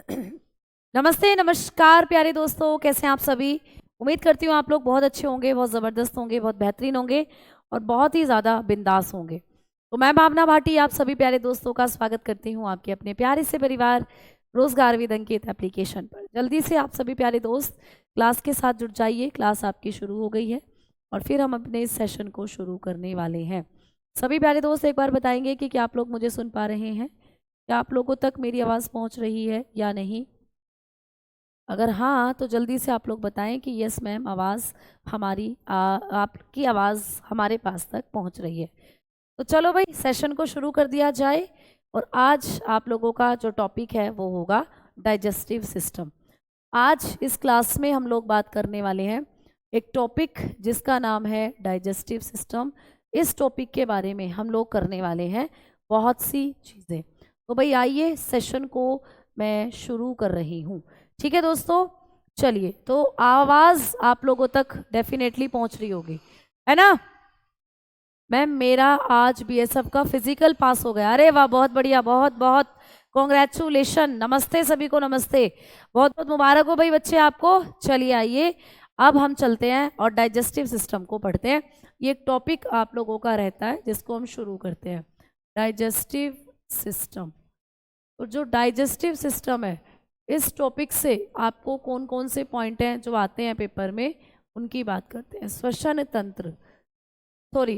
नमस्ते, नमस्कार प्यारे दोस्तों, कैसे हैं आप सभी। उम्मीद करती हूँ आप लोग बहुत अच्छे होंगे, बहुत ज़बरदस्त होंगे, बहुत बेहतरीन होंगे और बहुत ही ज़्यादा बिंदास होंगे। तो मैं भावना भाटी आप सभी प्यारे दोस्तों का स्वागत करती हूँ आपके अपने प्यारे से परिवार रोजगार विद अंकित एप्लीकेशन पर। जल्दी से आप सभी प्यारे दोस्त क्लास के साथ जुड़ जाइए। क्लास आपकी शुरू हो गई है और फिर हम अपने इस सेशन को शुरू करने वाले हैं। सभी प्यारे दोस्त एक बार बताएंगे कि क्या आप लोग मुझे सुन पा रहे हैं, क्या आप लोगों तक मेरी आवाज़ पहुँच रही है या नहीं। अगर हाँ तो जल्दी से आप लोग बताएं कि यस मैम, आवाज़ हमारी आपकी आवाज़ हमारे पास तक पहुंच रही है। तो चलो भाई सेशन को शुरू कर दिया जाए। और आज आप लोगों का जो टॉपिक है वो होगा डाइजेस्टिव सिस्टम। आज इस क्लास में हम लोग बात करने वाले हैं एक टॉपिक जिसका नाम है डाइजेस्टिव सिस्टम। इस टॉपिक के बारे में हम लोग करने वाले हैं बहुत सी चीज़ें। तो भाई आइए सेशन को मैं शुरू कर रही हूँ। ठीक है दोस्तों, चलिए। तो आवाज़ आप लोगों तक डेफिनेटली पहुंच रही होगी, है ना। मैम मेरा आज बीएसएफ का फिजिकल पास हो गया। अरे वाह, बहुत बढ़िया, बहुत बहुत कॉन्ग्रेचुलेशन। नमस्ते सभी को, नमस्ते, बहुत बहुत मुबारक हो भाई बच्चे आपको। चलिए आइए अब हम चलते हैं और डाइजेस्टिव सिस्टम को पढ़ते हैं। ये एक टॉपिक आप लोगों का रहता है जिसको हम शुरू करते हैं, डाइजेस्टिव सिस्टम। तो जो डाइजेस्टिव सिस्टम है, इस टॉपिक से आपको कौन कौन से पॉइंट हैं जो आते हैं पेपर में, उनकी बात करते हैं। श्वसन तंत्र, सॉरी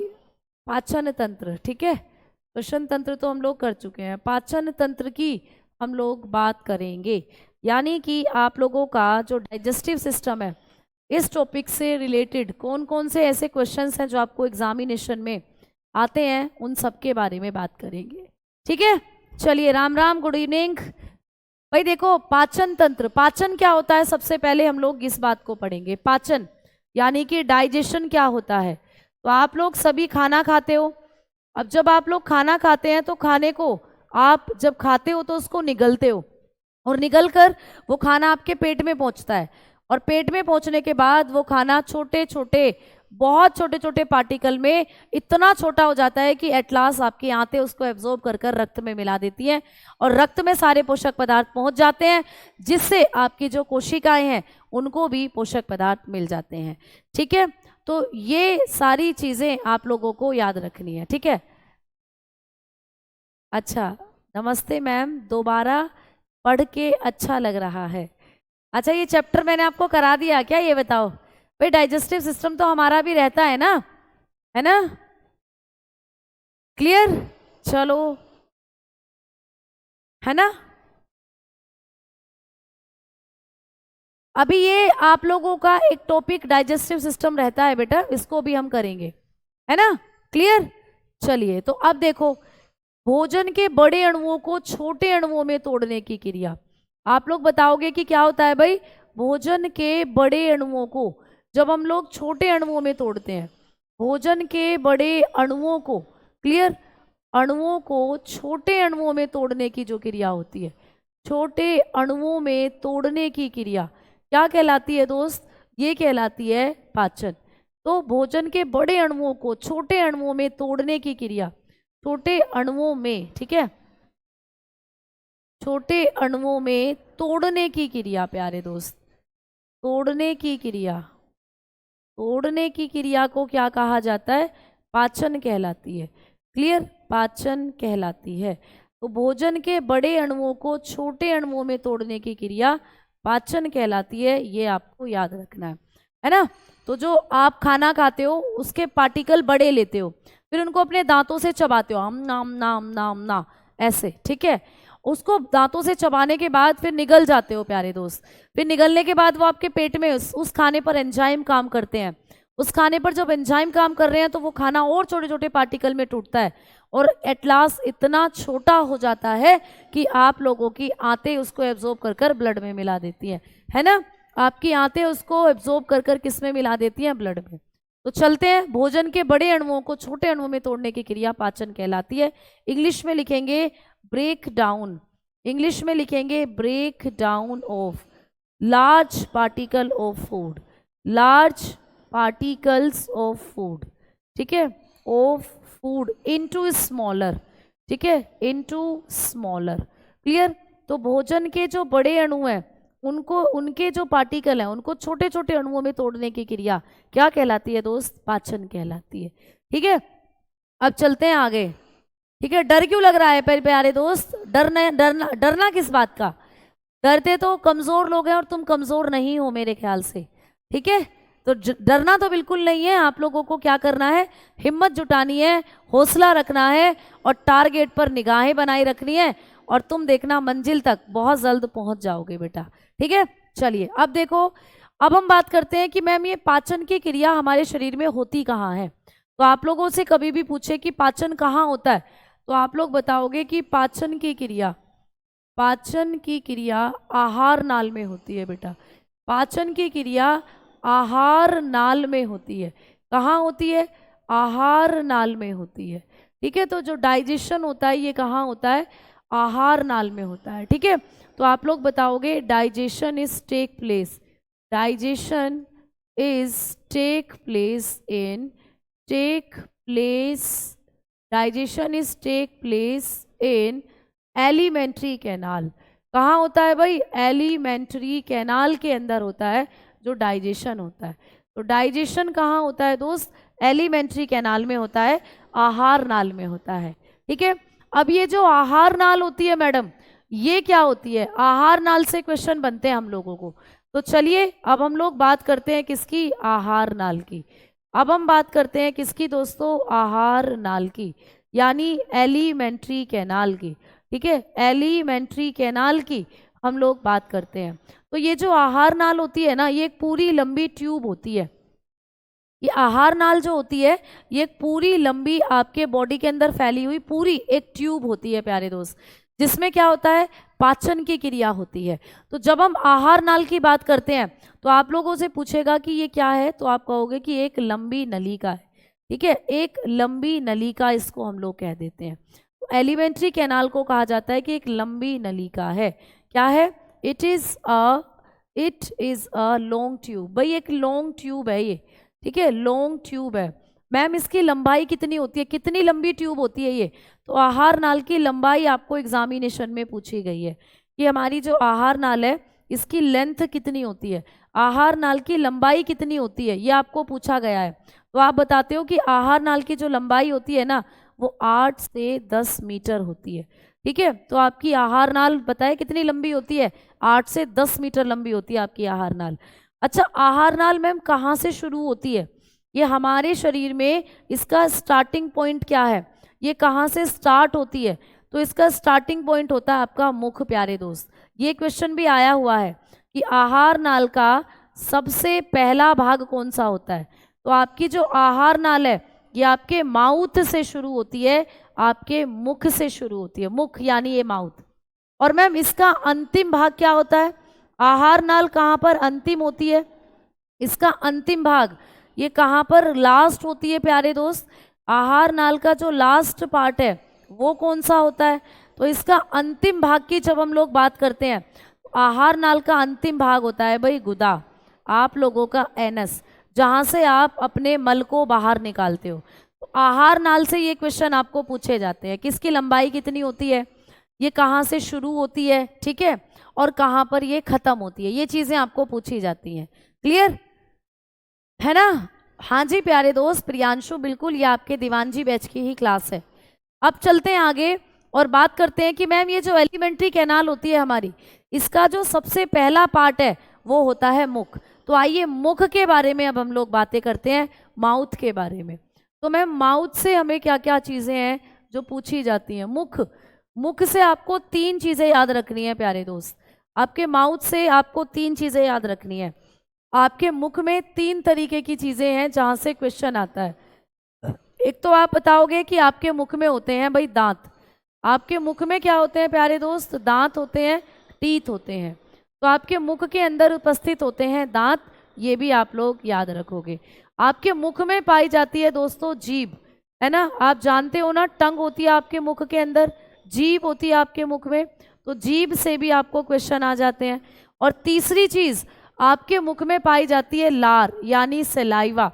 पाचन तंत्र, ठीक है। श्वसन तंत्र तो हम लोग कर चुके हैं, पाचन तंत्र की हम लोग बात करेंगे। यानी कि आप लोगों का जो डाइजेस्टिव सिस्टम है, इस टॉपिक से रिलेटेड कौन कौन से ऐसे क्वेश्चंस हैं जो आपको एग्जामिनेशन में आते हैं, उन सब के बारे में बात करेंगे। ठीक है, चलिए राम राम, गुड इवनिंग। भाई देखो, पाचन तंत्र, पाचन क्या होता है, सबसे पहले हम लोग इस बात को पढ़ेंगे। पाचन यानी कि डाइजेशन क्या होता है। तो आप लोग सभी खाना खाते हो। अब जब आप लोग खाना खाते हैं तो खाने को आप जब खाते हो तो उसको निगलते हो, और निगल कर वो खाना आपके पेट में पहुंचता है। और पेट में पहुंचने के बाद वो खाना छोटे छोटे, बहुत छोटे छोटे पार्टिकल में इतना छोटा हो जाता है कि एट लास्ट आपकी आंतें उसको एब्जॉर्ब कर कर रक्त में मिला देती हैं और रक्त में सारे पोषक पदार्थ पहुंच जाते हैं, जिससे आपकी जो कोशिकाएं हैं उनको भी पोषक पदार्थ मिल जाते हैं। ठीक है, तो ये सारी चीजें आप लोगों को याद रखनी है। ठीक है, अच्छा, नमस्ते मैम, दोबारा पढ़ के अच्छा लग रहा है। अच्छा, ये चैप्टर मैंने आपको करा दिया क्या, ये बताओ भाई। डाइजेस्टिव सिस्टम तो हमारा भी रहता है ना, है ना, क्लियर। चलो, है ना। अभी ये आप लोगों का एक टॉपिक डाइजेस्टिव सिस्टम रहता है बेटा, इसको भी हम करेंगे, है ना, क्लियर। चलिए, तो अब देखो, भोजन के बड़े अणुओं को छोटे अणुओं में तोड़ने की क्रिया। आप लोग बताओगे कि क्या होता है भाई। भोजन के बड़े अणुओं को जब हम लोग छोटे अणुओं में तोड़ते हैं, भोजन के बड़े अणुओं को, क्लियर, अणुओं को छोटे अणुओं में तोड़ने की जो क्रिया होती है, छोटे अणुओं में तोड़ने की क्रिया क्या कहलाती है दोस्त, ये कहलाती है पाचन। तो भोजन के बड़े अणुओं को छोटे अणुओं में तोड़ने की क्रिया, छोटे अणुओं में, ठीक है, छोटे अणुओं में तोड़ने की क्रिया प्यारे दोस्त, तोड़ने की क्रिया, तोड़ने की क्रिया को क्या कहा जाता है, पाचन कहलाती है। क्लियर, पाचन कहलाती है। तो भोजन के बड़े अणुओं को छोटे अणुओं में तोड़ने की क्रिया पाचन कहलाती है, ये आपको याद रखना है ना। तो जो आप खाना खाते हो उसके पार्टिकल बड़े लेते हो, फिर उनको अपने दांतों से चबाते हो, हम नाम नाम नाम ना, ऐसे, ठीक है। उसको दांतों से चबाने के बाद फिर निगल जाते हो प्यारे दोस्त। फिर निगलने के बाद वो आपके पेट में उस खाने पर एंजाइम काम करते हैं। उस खाने पर जब एंजाइम काम कर रहे हैं तो वो खाना और छोटे छोटे पार्टिकल में टूटता है और एट लास्ट इतना छोटा हो जाता है कि आप लोगों की आंतें उसको एब्जॉर्ब कर कर ब्लड में मिला देती हैं, है ना। आपकी आंतें उसको एब्जॉर्ब कर कर किस में मिला देती हैं, ब्लड में। तो चलते हैं, भोजन के बड़े अणुओं को छोटे अणुओं में तोड़ने की क्रिया पाचन कहलाती है। इंग्लिश में लिखेंगे ब्रेक डाउन, इंग्लिश में लिखेंगे break down of large particle of food, large particles of food, ठीक है, ऑफ फूड इनटू स्मॉलर, ठीक है, इनटू स्मॉलर। क्लियर, तो भोजन के जो बड़े अणु हैं उनको, उनके जो पार्टिकल हैं उनको छोटे छोटे अणुओं में तोड़ने की क्रिया क्या कहलाती है दोस्त? पाचन कहलाती है। ठीक है, अब चलते हैं आगे। ठीक है, डर क्यों लग रहा है प्यारे दोस्त? डरना किस बात का? डरते तो कमजोर लोग हैं और तुम कमजोर नहीं हो मेरे ख्याल से। ठीक है, तो डरना तो बिल्कुल नहीं है। आप लोगों को क्या करना है? हिम्मत जुटानी है, हौसला रखना है और टारगेट पर निगाहें बनाए रखनी है, और तुम देखना मंजिल तक बहुत जल्द पहुंच जाओगे बेटा। ठीक है, चलिए अब देखो, अब हम बात करते हैं कि मैम ये पाचन की क्रिया हमारे शरीर में होती कहाँ है। तो आप लोगों से कभी भी पूछे कि पाचन कहाँ होता है, तो आप लोग बताओगे कि पाचन की क्रिया आहार नाल में होती है बेटा। पाचन की क्रिया आहार नाल में होती है। कहाँ होती है? आहार नाल में होती है। ठीक है, तो जो डाइजेशन होता है ये कहाँ होता है? आहार नाल में होता है। ठीक है, तो आप लोग बताओगे digestion is take place in elementary canal. कहाँ होता है भाई? एलिमेंट्री कैनाल के अंदर होता है जो डाइजेशन होता है। तो डाइजेशन कहाँ होता है दोस्त? एलिमेंट्री कैनाल में होता है, आहार नाल में होता है। ठीक है, अब ये जो आहार नाल होती है मैडम, ये क्या होती है? आहार नाल से क्वेश्चन बनते हैं हम लोगों को। तो चलिए अब हम लोग बात करते हैं किसकी? आहार नाल की। अब हम बात करते हैं किसकी दोस्तों? आहार नाल की, यानी एलिमेंट्री कैनाल की। ठीक है, एलिमेंट्री कैनाल की हम लोग बात करते हैं। तो ये जो आहार नाल होती है ना, ये एक पूरी लंबी ट्यूब होती है। ये आहार नाल जो होती है ये एक पूरी लंबी आपके बॉडी के अंदर फैली हुई पूरी एक ट्यूब होती है प्यारे दोस्त, जिसमें क्या होता है? पाचन की क्रिया होती है। तो जब हम आहार नाल की बात करते हैं तो आप लोगों से पूछेगा कि ये क्या है, तो आप कहोगे कि एक लंबी नलिका है। ठीक है, एक लंबी नलिका इसको हम लोग कह देते हैं। तो एलिमेंट्री कैनाल को कहा जाता है कि एक लंबी नलिका है। क्या है? It is a long tube. भाई एक लॉन्ग ट्यूब है ये। ठीक है, लॉन्ग ट्यूब है। मैम इसकी लंबाई कितनी होती है? कितनी लंबी ट्यूब होती है ये? तो आहार नाल की लंबाई आपको एग्जामिनेशन में पूछी गई है कि हमारी जो आहार नाल है इसकी लेंथ कितनी होती है, आहार नाल की लंबाई कितनी होती है, ये आपको पूछा गया है। तो आप बताते हो कि आहार नाल की जो लंबाई होती है ना वो 8 से 10 मीटर होती है। ठीक है, तो आपकी आहार नाल बताए कितनी लंबी होती है? 8 से 10 मीटर लंबी होती है आपकी आहार नाल। अच्छा, आहार नाल मैम कहाँ से शुरू होती है? ये हमारे शरीर में इसका स्टार्टिंग पॉइंट क्या है? ये कहाँ से स्टार्ट होती है? तो इसका स्टार्टिंग पॉइंट होता है आपका मुख प्यारे दोस्त। ये क्वेश्चन भी आया हुआ है कि आहार नाल का सबसे पहला भाग कौन सा होता है? तो आपकी जो आहार नाल है ये आपके माउथ से शुरू होती है, आपके मुख से शुरू होती है। मुख यानी ये माउथ। और मैम इसका अंतिम भाग क्या होता है? आहार नाल कहाँ पर अंतिम होती है? इसका अंतिम भाग ये कहाँ पर लास्ट होती है प्यारे दोस्त? आहार नाल का जो लास्ट पार्ट है वो कौन सा होता है? तो इसका अंतिम भाग की जब हम लोग बात करते हैं तो आहार नाल का अंतिम भाग होता है भाई गुदा, आप लोगों का एनस, जहाँ से आप अपने मल को बाहर निकालते हो। तो आहार नाल से ये क्वेश्चन आपको पूछे जाते हैं, किसकी लंबाई कितनी होती है, ये कहाँ से शुरू होती है, ठीक है, और कहाँ पर ये खत्म होती है, ये चीज़ें आपको पूछी जाती हैं। क्लियर है ना? हाँ जी प्यारे दोस्त प्रियांशु, बिल्कुल ये आपके दीवानजी बैच की ही क्लास है। अब चलते हैं आगे और बात करते हैं कि मैम ये जो एलिमेंट्री कैनाल होती है हमारी, इसका जो सबसे पहला पार्ट है वो होता है मुख। तो आइए मुख के बारे में अब हम लोग बातें करते हैं, माउथ के बारे में। तो मैम माउथ से हमें क्या क्या चीज़ें हैं जो पूछी जाती हैं? मुख, मुख से आपको 3 चीज़ें याद रखनी है प्यारे दोस्त। आपके माउथ से आपको 3 चीज़ें याद रखनी है। आपके मुख में 3 तरीके की चीज़ें हैं जहाँ से क्वेश्चन आता है। एक तो आप बताओगे कि आपके मुख में होते हैं भाई दांत। आपके मुख में क्या होते हैं प्यारे दोस्त? दांत होते हैं, टीथ होते हैं। तो आपके मुख के अंदर उपस्थित होते हैं दांत, ये भी आप लोग याद रखोगे। आपके मुख में पाई जाती है दोस्तों जीभ, है ना? आप जानते हो ना, टंग होती है आपके मुख के अंदर, जीभ होती है आपके मुख में, तो जीभ से भी आपको क्वेश्चन आ जाते हैं। और तीसरी चीज़ आपके मुख में पाई जाती है लार, यानी सलाइवा।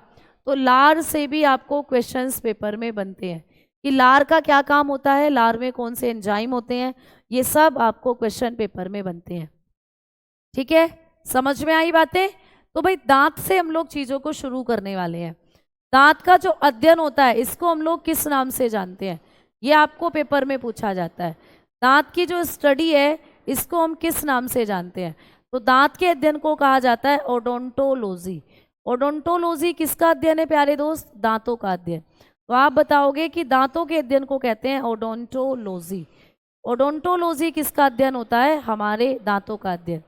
तो लार से भी आपको क्वेश्चंस पेपर में बनते हैं कि लार का क्या काम होता है, लार में कौन से एंजाइम होते हैं, ये सब आपको क्वेश्चन पेपर में बनते हैं। ठीक है, समझ में आई बातें? तो भाई दांत से हम लोग चीजों को शुरू करने वाले हैं। दांत का जो अध्ययन होता है इसको हम लोग किस नाम से जानते हैं, ये आपको पेपर में पूछा जाता है। दांत की जो स्टडी है इसको हम किस नाम से जानते हैं? तो दांत के अध्ययन को कहा जाता है ओडोंटोलॉजी। ओडोंटोलॉजी किसका अध्ययन है प्यारे दोस्त? दांतों का अध्ययन। तो आप बताओगे कि दांतों के अध्ययन को कहते हैं ओडोंटोलॉजी। ओडोंटोलॉजी किसका अध्ययन होता है? हमारे दांतों का अध्ययन।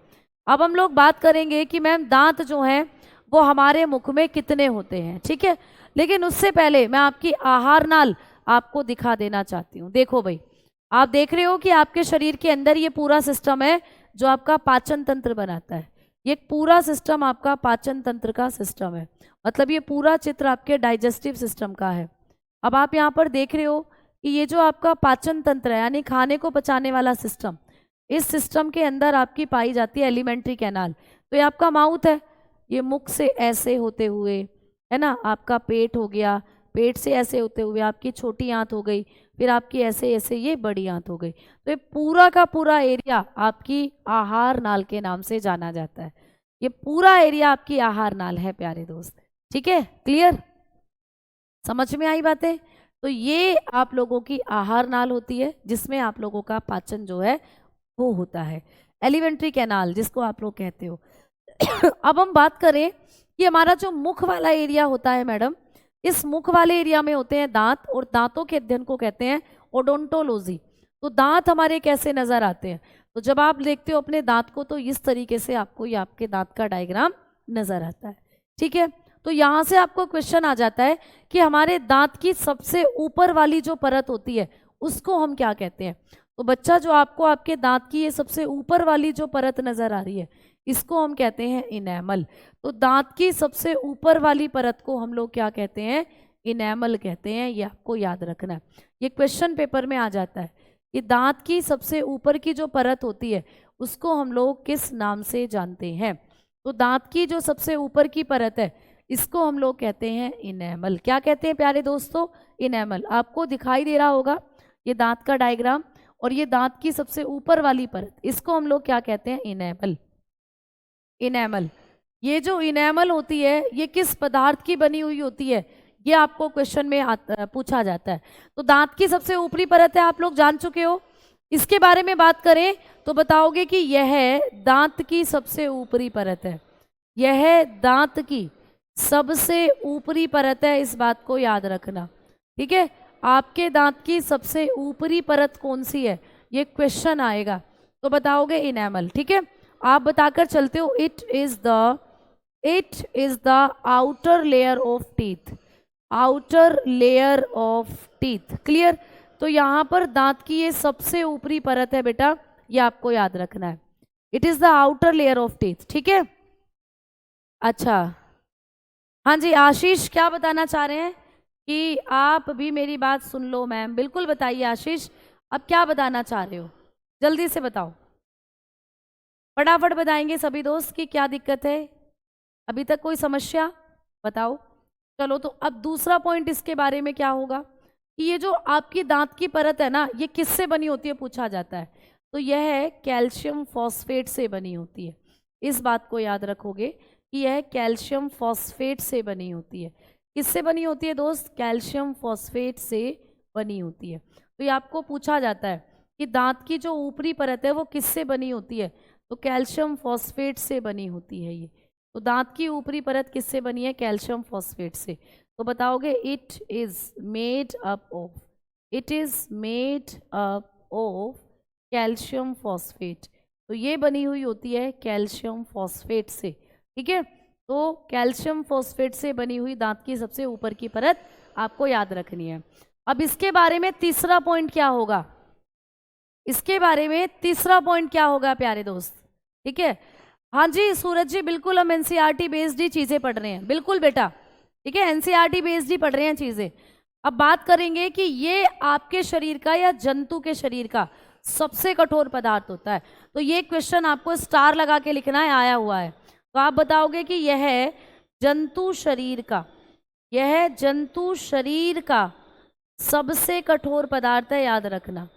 अब हम लोग बात करेंगे कि मैम दांत जो हैं वो हमारे मुख में कितने होते हैं, ठीक है। लेकिन उससे पहले मैं आपकी आहार नाल आपको दिखा देना चाहती हूँ। देखो भाई, आप देख रहे हो कि आपके शरीर के अंदर ये पूरा सिस्टम है जो आपका पाचन तंत्र बनाता है। ये पूरा सिस्टम आपका पाचन तंत्र का सिस्टम है, मतलब ये पूरा चित्र आपके डाइजेस्टिव सिस्टम का है। अब आप यहाँ पर देख रहे हो कि ये जो आपका पाचन तंत्र है यानी खाने को पचाने वाला सिस्टम, इस सिस्टम के अंदर आपकी पाई जाती है एलिमेंट्री कैनाल। तो ये आपका माउथ है, ये मुख से ऐसे होते हुए, है ना, आपका पेट हो गया, पेट से ऐसे होते हुए आपकी छोटी आंत हो गई, फिर आपकी ऐसे ऐसे ये बड़ी आंत हो गई। तो ये पूरा का पूरा एरिया आपकी आहार नाल के नाम से जाना जाता है। ये पूरा एरिया आपकी आहार नाल है प्यारे दोस्त। ठीक है, क्लियर, समझ में आई बातें? तो ये आप लोगों की आहार नाल होती है जिसमें आप लोगों का पाचन जो है वो होता है, एलिमेंट्री कैनाल जिसको आप लोग कहते हो। अब हम बात करें कि हमारा जो मुख वाला एरिया होता है मैडम, इस मुख वाले एरिया में होते हैं दांत, और दांतों के अध्ययन को कहते हैं ओडोंटोलॉजी। तो दांत हमारे कैसे नजर आते हैं? तो जब आप देखते हो अपने दांत को तो इस तरीके से आपको ये आपके दांत का डायग्राम नजर आता है। ठीक है, तो यहाँ से आपको क्वेश्चन आ जाता है कि हमारे दांत की सबसे ऊपर वाली जो परत होती है उसको हम क्या कहते हैं? तो बच्चा, जो आपको आपके दांत की ये सबसे ऊपर वाली जो परत नजर आ रही है इसको हम कहते हैं इनेमल। तो दांत की सबसे ऊपर वाली परत को हम लोग क्या कहते हैं? इनेमल कहते हैं। ये आपको याद रखना है, ये क्वेश्चन पेपर में आ जाता है कि दांत की सबसे ऊपर की जो परत होती है उसको हम लोग किस नाम से जानते हैं? तो दांत की जो सबसे ऊपर की परत है इसको हम लोग कहते हैं इनेमल। क्या कहते हैं प्यारे दोस्तों? इनेमल। आपको दिखाई दे रहा होगा ये दांत का डायग्राम, और ये दांत की सबसे ऊपर वाली परत, इसको हम लोग क्या कहते हैं? इनेमल। इनेमल, ये जो इनेमल होती है ये किस पदार्थ की बनी हुई होती है? ये आपको क्वेश्चन में पूछा जाता है। तो दांत की सबसे ऊपरी परत है, आप लोग जान चुके हो। इसके बारे में बात करें तो बताओगे कि यह दांत की सबसे ऊपरी परत है। यह दांत की सबसे ऊपरी परत है, इस बात को याद रखना। ठीक है, आपके दांत की सबसे ऊपरी परत कौन सी है ये क्वेश्चन आएगा, तो बताओगे इनेमल। ठीक है, आप बताकर चलते हो it is the outer layer of teeth. Outer layer of teeth, clear. तो यहाँ पर दांत की ये सबसे ऊपरी परत है बेटा, ये आपको याद रखना है। It is the outer layer of teeth. ठीक है, अच्छा, हाँ जी आशीष, क्या बताना चाह रहे हैं? कि आप भी मेरी बात सुन लो मैम। बिल्कुल बताइए आशीष, अब क्या बताना चाह रहे हो, जल्दी से बताओ, फटाफट बताएंगे सभी दोस्त कि क्या दिक्कत है, अभी तक कोई समस्या? बताओ। चलो, तो अब दूसरा पॉइंट इसके बारे में क्या होगा कि ये जो आपकी दांत की परत है ना, ये किससे बनी होती है पूछा जाता है। तो यह कैल्शियम फॉस्फेट से बनी होती है। इस बात को याद रखोगे कि यह कैल्शियम फॉस्फेट से बनी होती है। किससे बनी होती है दोस्त? कैल्शियम फॉस्फेट से बनी होती है। तो ये आपको पूछा जाता है कि दांत की जो ऊपरी परत है वो किससे बनी होती है? तो कैल्शियम फॉस्फेट से बनी होती है ये। तो दांत की ऊपरी परत किससे बनी है? कैल्शियम फॉस्फेट से। तो बताओगे it is made up of, it is made up of calcium phosphate. तो ये बनी हुई होती है कैल्शियम फॉस्फेट से। ठीक है, तो कैल्शियम फॉस्फेट से बनी हुई दांत की सबसे ऊपर की परत आपको याद रखनी है। अब इसके बारे में तीसरा पॉइंट क्या होगा? इसके बारे में तीसरा पॉइंट क्या होगा प्यारे दोस्त? ठीक है, हाँ जी सूरज जी, बिल्कुल हम एनसीईआरटी बेस्ड ही चीजें पढ़ रहे हैं। बिल्कुल बेटा, ठीक है, एनसीईआरटी बेस्ड ही पढ़ रहे हैं चीजें। अब बात करेंगे कि ये आपके शरीर का या जंतु के शरीर का सबसे कठोर पदार्थ होता है। तो ये क्वेश्चन आपको स्टार लगा के लिखना है, आया हुआ है। तो आप बताओगे कि यह जंतु शरीर का, यह जंतु शरीर का सबसे कठोर पदार्थ है, याद रखना।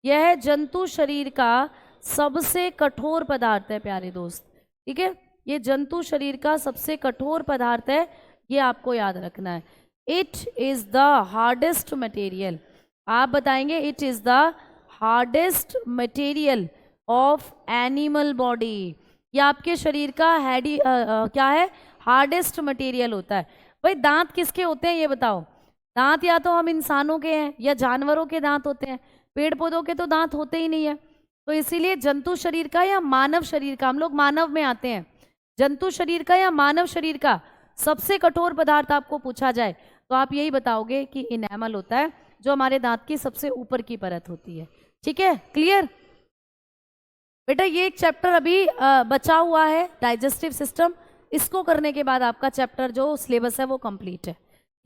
यह जंतु शरीर का सबसे कठोर पदार्थ है प्यारे दोस्त, ठीक है। ये जंतु शरीर का सबसे कठोर पदार्थ है, ये आपको याद रखना है। It is the hardest material, आप बताएंगे it is the hardest material of animal body. ये आपके शरीर का क्या है, हार्डेस्ट मटेरियल होता है। भाई दांत किसके होते हैं ये बताओ? दांत या तो हम इंसानों के हैं या जानवरों के दांत होते हैं, पेड़ पौधों के तो दांत होते ही नहीं है। तो इसीलिए जंतु शरीर का या मानव शरीर का, हम लोग मानव में आते हैं, जंतु शरीर का या मानव शरीर का सबसे कठोर पदार्थ आपको पूछा जाए तो आप यही बताओगे कि इनेमल होता है, जो हमारे दांत की सबसे ऊपर की परत होती है। ठीक है, क्लियर बेटा? ये एक चैप्टर अभी बचा हुआ है, डाइजेस्टिव सिस्टम। इसको करने के बाद आपका चैप्टर जो सिलेबस है वो कंप्लीट है।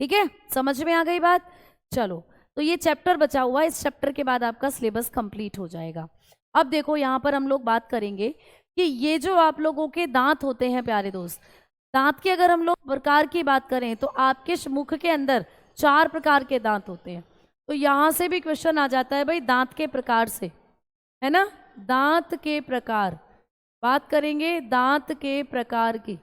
ठीक है, समझ में आ गई बात? चलो, तो ये चैप्टर बचा हुआ है, इस चैप्टर के बाद आपका सिलेबस कंप्लीट हो जाएगा। अब देखो यहाँ पर हम लोग बात करेंगे कि ये जो आप लोगों के दांत होते हैं प्यारे दोस्त, दांत के अगर हम लोग प्रकार की बात करें तो आपके मुख के अंदर 4 प्रकार के दांत होते हैं। तो यहाँ से भी क्वेश्चन आ जाता है भाई दांत के प्रकार से, है ना? दांत के प्रकार बात करेंगे, दांत के प्रकार की,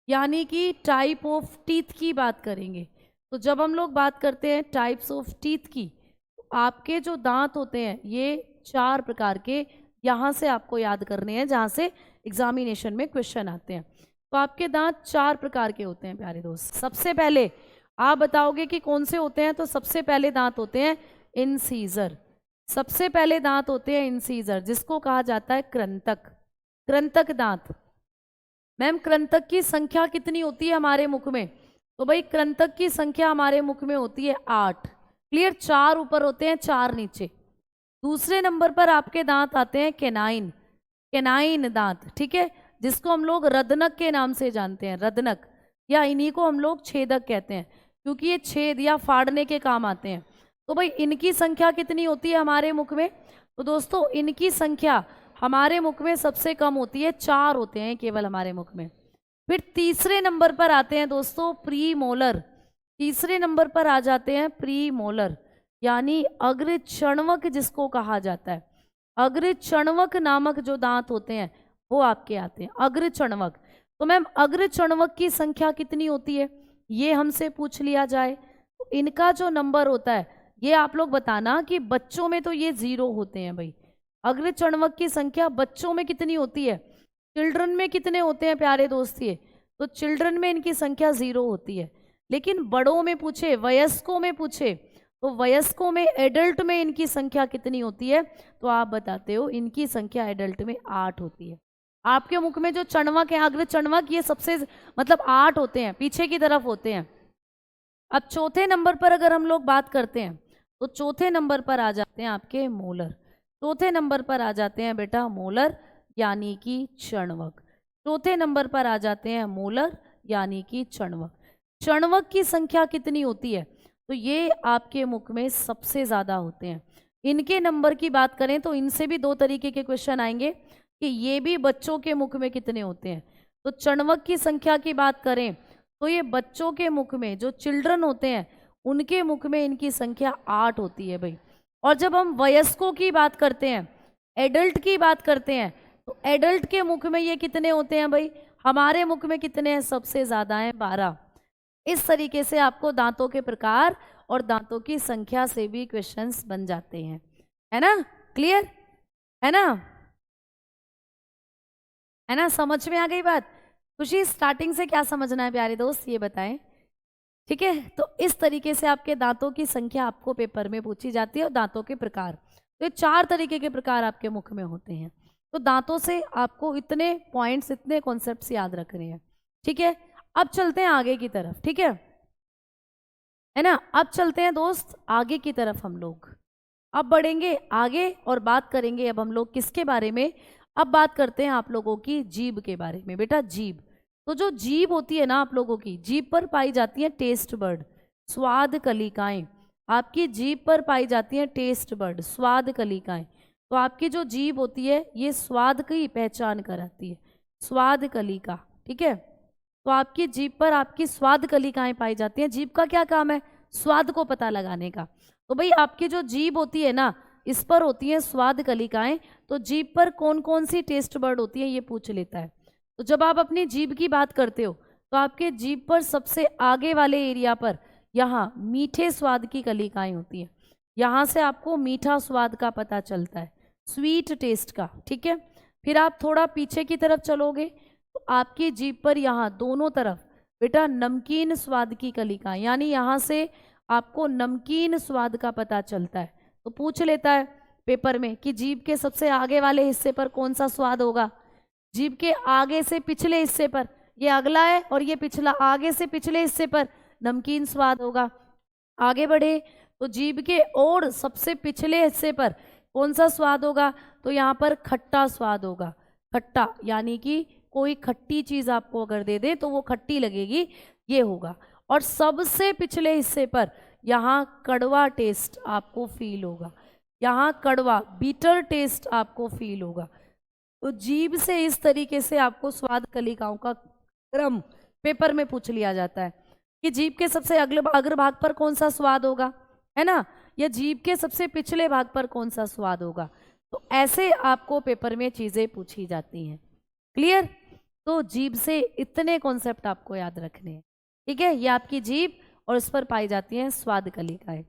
यानी कि टाइप ऑफ टीथ की बात करेंगे। तो जब हम लोग बात करते हैं टाइप्स ऑफ टीथ की, तो आपके जो दांत होते हैं ये 4 प्रकार के यहाँ से आपको याद करने हैं, जहाँ से एग्जामिनेशन में क्वेश्चन आते हैं। तो आपके दांत 4 प्रकार के होते हैं प्यारे दोस्त। सबसे पहले आप बताओगे कि कौन से होते हैं, तो सबसे पहले दांत होते हैं इंसीजर। सबसे पहले दांत होते हैं इंसीजर, जिसको कहा जाता है कृंतक। कृंतक दांत। मैम कृंतक की संख्या कितनी होती है हमारे मुख में? तो भाई कृंतक की संख्या हमारे मुख में होती है 8। क्लियर? 4 ऊपर होते हैं, 4 नीचे। दूसरे नंबर पर आपके दांत आते हैं केनाइन। केनाइन दांत, ठीक है, जिसको हम लोग रदनक के नाम से जानते हैं, रदनक, या इन्हीं को हम लोग छेदक कहते हैं, क्योंकि ये छेद या फाड़ने के काम आते हैं। तो भाई इनकी संख्या कितनी होती है हमारे मुख में? तो दोस्तों इनकी संख्या हमारे मुख में सबसे कम होती है, 4 होते हैं केवल हमारे मुख में। फिर तीसरे नंबर पर आते हैं दोस्तों प्री मोलर। तीसरे नंबर पर आ जाते हैं प्री मोलर, यानी अग्रचणवक जिसको कहा जाता है। अग्रचणवक नामक जो दांत होते हैं वो आपके आते हैं, अग्रचणवक। तो मैम अग्रचणवक की संख्या कितनी होती है ये हमसे पूछ लिया जाए, तो इनका जो नंबर होता है ये आप लोग बताना कि बच्चों में तो ये 0 होते हैं भाई। अग्रचणवक की संख्या बच्चों में कितनी होती है? चिल्ड्रन में कितने होते हैं प्यारे दोस्त ये? तो चिल्ड्रन में इनकी संख्या 0 होती है। लेकिन बड़ों में पूछे, वयस्कों में पूछे, तो वयस्कों में, एडल्ट में इनकी संख्या कितनी होती है? तो आप बताते हो इनकी संख्या एडल्ट में 8 होती है। आपके मुख में जो चणवक है, अग्र चणवक, ये सबसे मतलब 8 होते हैं, पीछे की तरफ होते हैं। अब चौथे नंबर पर अगर हम लोग बात करते हैं तो चौथे नंबर पर आ जाते हैं आपके मोलर। चौथे नंबर पर आ जाते हैं बेटा मोलर, यानी कि चणवक। चौथे नंबर पर आ जाते हैं मोलर यानी कि चणवक। चणवक की संख्या कितनी होती है? तो ये आपके मुख में सबसे ज़्यादा होते हैं। इनके नंबर की बात करें तो इनसे भी 2 तरीके के क्वेश्चन आएंगे कि ये भी बच्चों के मुख में कितने होते हैं। तो चणवक की संख्या की बात करें तो ये बच्चों के मुख में, जो चिल्ड्रन होते हैं उनके मुख में इनकी संख्या 8 होती है भाई। और जब हम वयस्कों की बात करते हैं, एडल्ट की बात करते हैं, तो एडल्ट के मुख में ये कितने होते हैं भाई? हमारे मुख में कितने हैं? सबसे ज़्यादा हैं, 12। इस तरीके से आपको दांतों के प्रकार और दांतों की संख्या से भी क्वेश्चंस बन जाते हैं, है ना? क्लियर है ना? है ना? समझ में आ गई बात? खुशी, स्टार्टिंग से क्या समझना है प्यारे दोस्त ये बताएं। ठीक है, तो इस तरीके से आपके दांतों की संख्या आपको पेपर में पूछी जाती है और दांतों के प्रकार। तो ये 4 तरीके के प्रकार आपके मुख में होते हैं। तो दांतों से आपको इतने पॉइंट्स, इतने कॉन्सेप्ट्स याद रखने हैं। ठीक है, अब चलते हैं आगे की तरफ। ठीक है ना? अब चलते हैं दोस्त आगे की तरफ। हम लोग अब बढ़ेंगे आगे और बात करेंगे अब हम लोग किसके बारे में? अब बात करते हैं आप लोगों की जीभ के बारे में। बेटा जीभ, तो जो जीभ होती है ना आप लोगों की, जीभ पर पाई जाती है टेस्ट बर्ड, स्वाद कलिकाएं। आपकी जीभ पर पाई जाती है टेस्ट बर्ड, स्वाद कलिकाएं। तो आपकी जो जीभ होती है ये स्वाद की पहचान कराती है, स्वाद कलिका। ठीक है, तो आपकी जीभ पर आपकी स्वाद कलिकाएं पाई जाती हैं। जीभ का क्या काम है? स्वाद को पता लगाने का। तो भाई आपकी जो जीभ होती है ना, इस पर होती हैं स्वाद कलिकाएं। तो जीभ पर कौन कौन सी टेस्ट बर्ड होती है ये पूछ लेता है। तो जब आप अपनी जीभ की बात करते हो तो आपके जीभ पर सबसे आगे वाले एरिया पर यहाँ मीठे स्वाद की कलिकाएं होती हैं। यहाँ से आपको मीठा स्वाद का पता चलता है, स्वीट टेस्ट का, ठीक है। फिर आप थोड़ा पीछे की तरफ चलोगे तो आपकी जीभ पर यहाँ दोनों तरफ बेटा नमकीन स्वाद की कलिकाएं, यानी यहाँ से आपको नमकीन स्वाद का पता चलता है। तो पूछ लेता है पेपर में कि जीभ के सबसे आगे वाले हिस्से पर कौन सा स्वाद होगा। जीभ के आगे से पिछले हिस्से पर, ये अगला है और ये पिछला, आगे से पिछले हिस्से पर नमकीन स्वाद होगा। आगे बढ़े तो जीभ के और सबसे पिछले हिस्से पर कौन सा स्वाद होगा, तो यहाँ पर खट्टा स्वाद होगा। खट्टा यानी कि कोई खट्टी चीज आपको अगर दे दे तो वो खट्टी लगेगी, ये होगा। और सबसे पिछले हिस्से पर यहाँ कड़वा टेस्ट आपको फील होगा, यहाँ कड़वा बीटर टेस्ट आपको फील होगा। तो जीभ से इस तरीके से आपको स्वाद कलिकाओं का क्रम पेपर में पूछ लिया जाता है कि जीभ के सबसे अग्र भाग पर कौन सा स्वाद होगा, है ना, या जीभ के सबसे पिछले भाग पर कौन सा स्वाद होगा। तो ऐसे आपको पेपर में चीजें पूछी जाती हैं। क्लियर? तो जीभ से इतने कॉन्सेप्ट आपको याद रखने हैं, ठीक है। ये आपकी जीभ और इस पर पाई जाती हैं स्वाद कलिकाएं।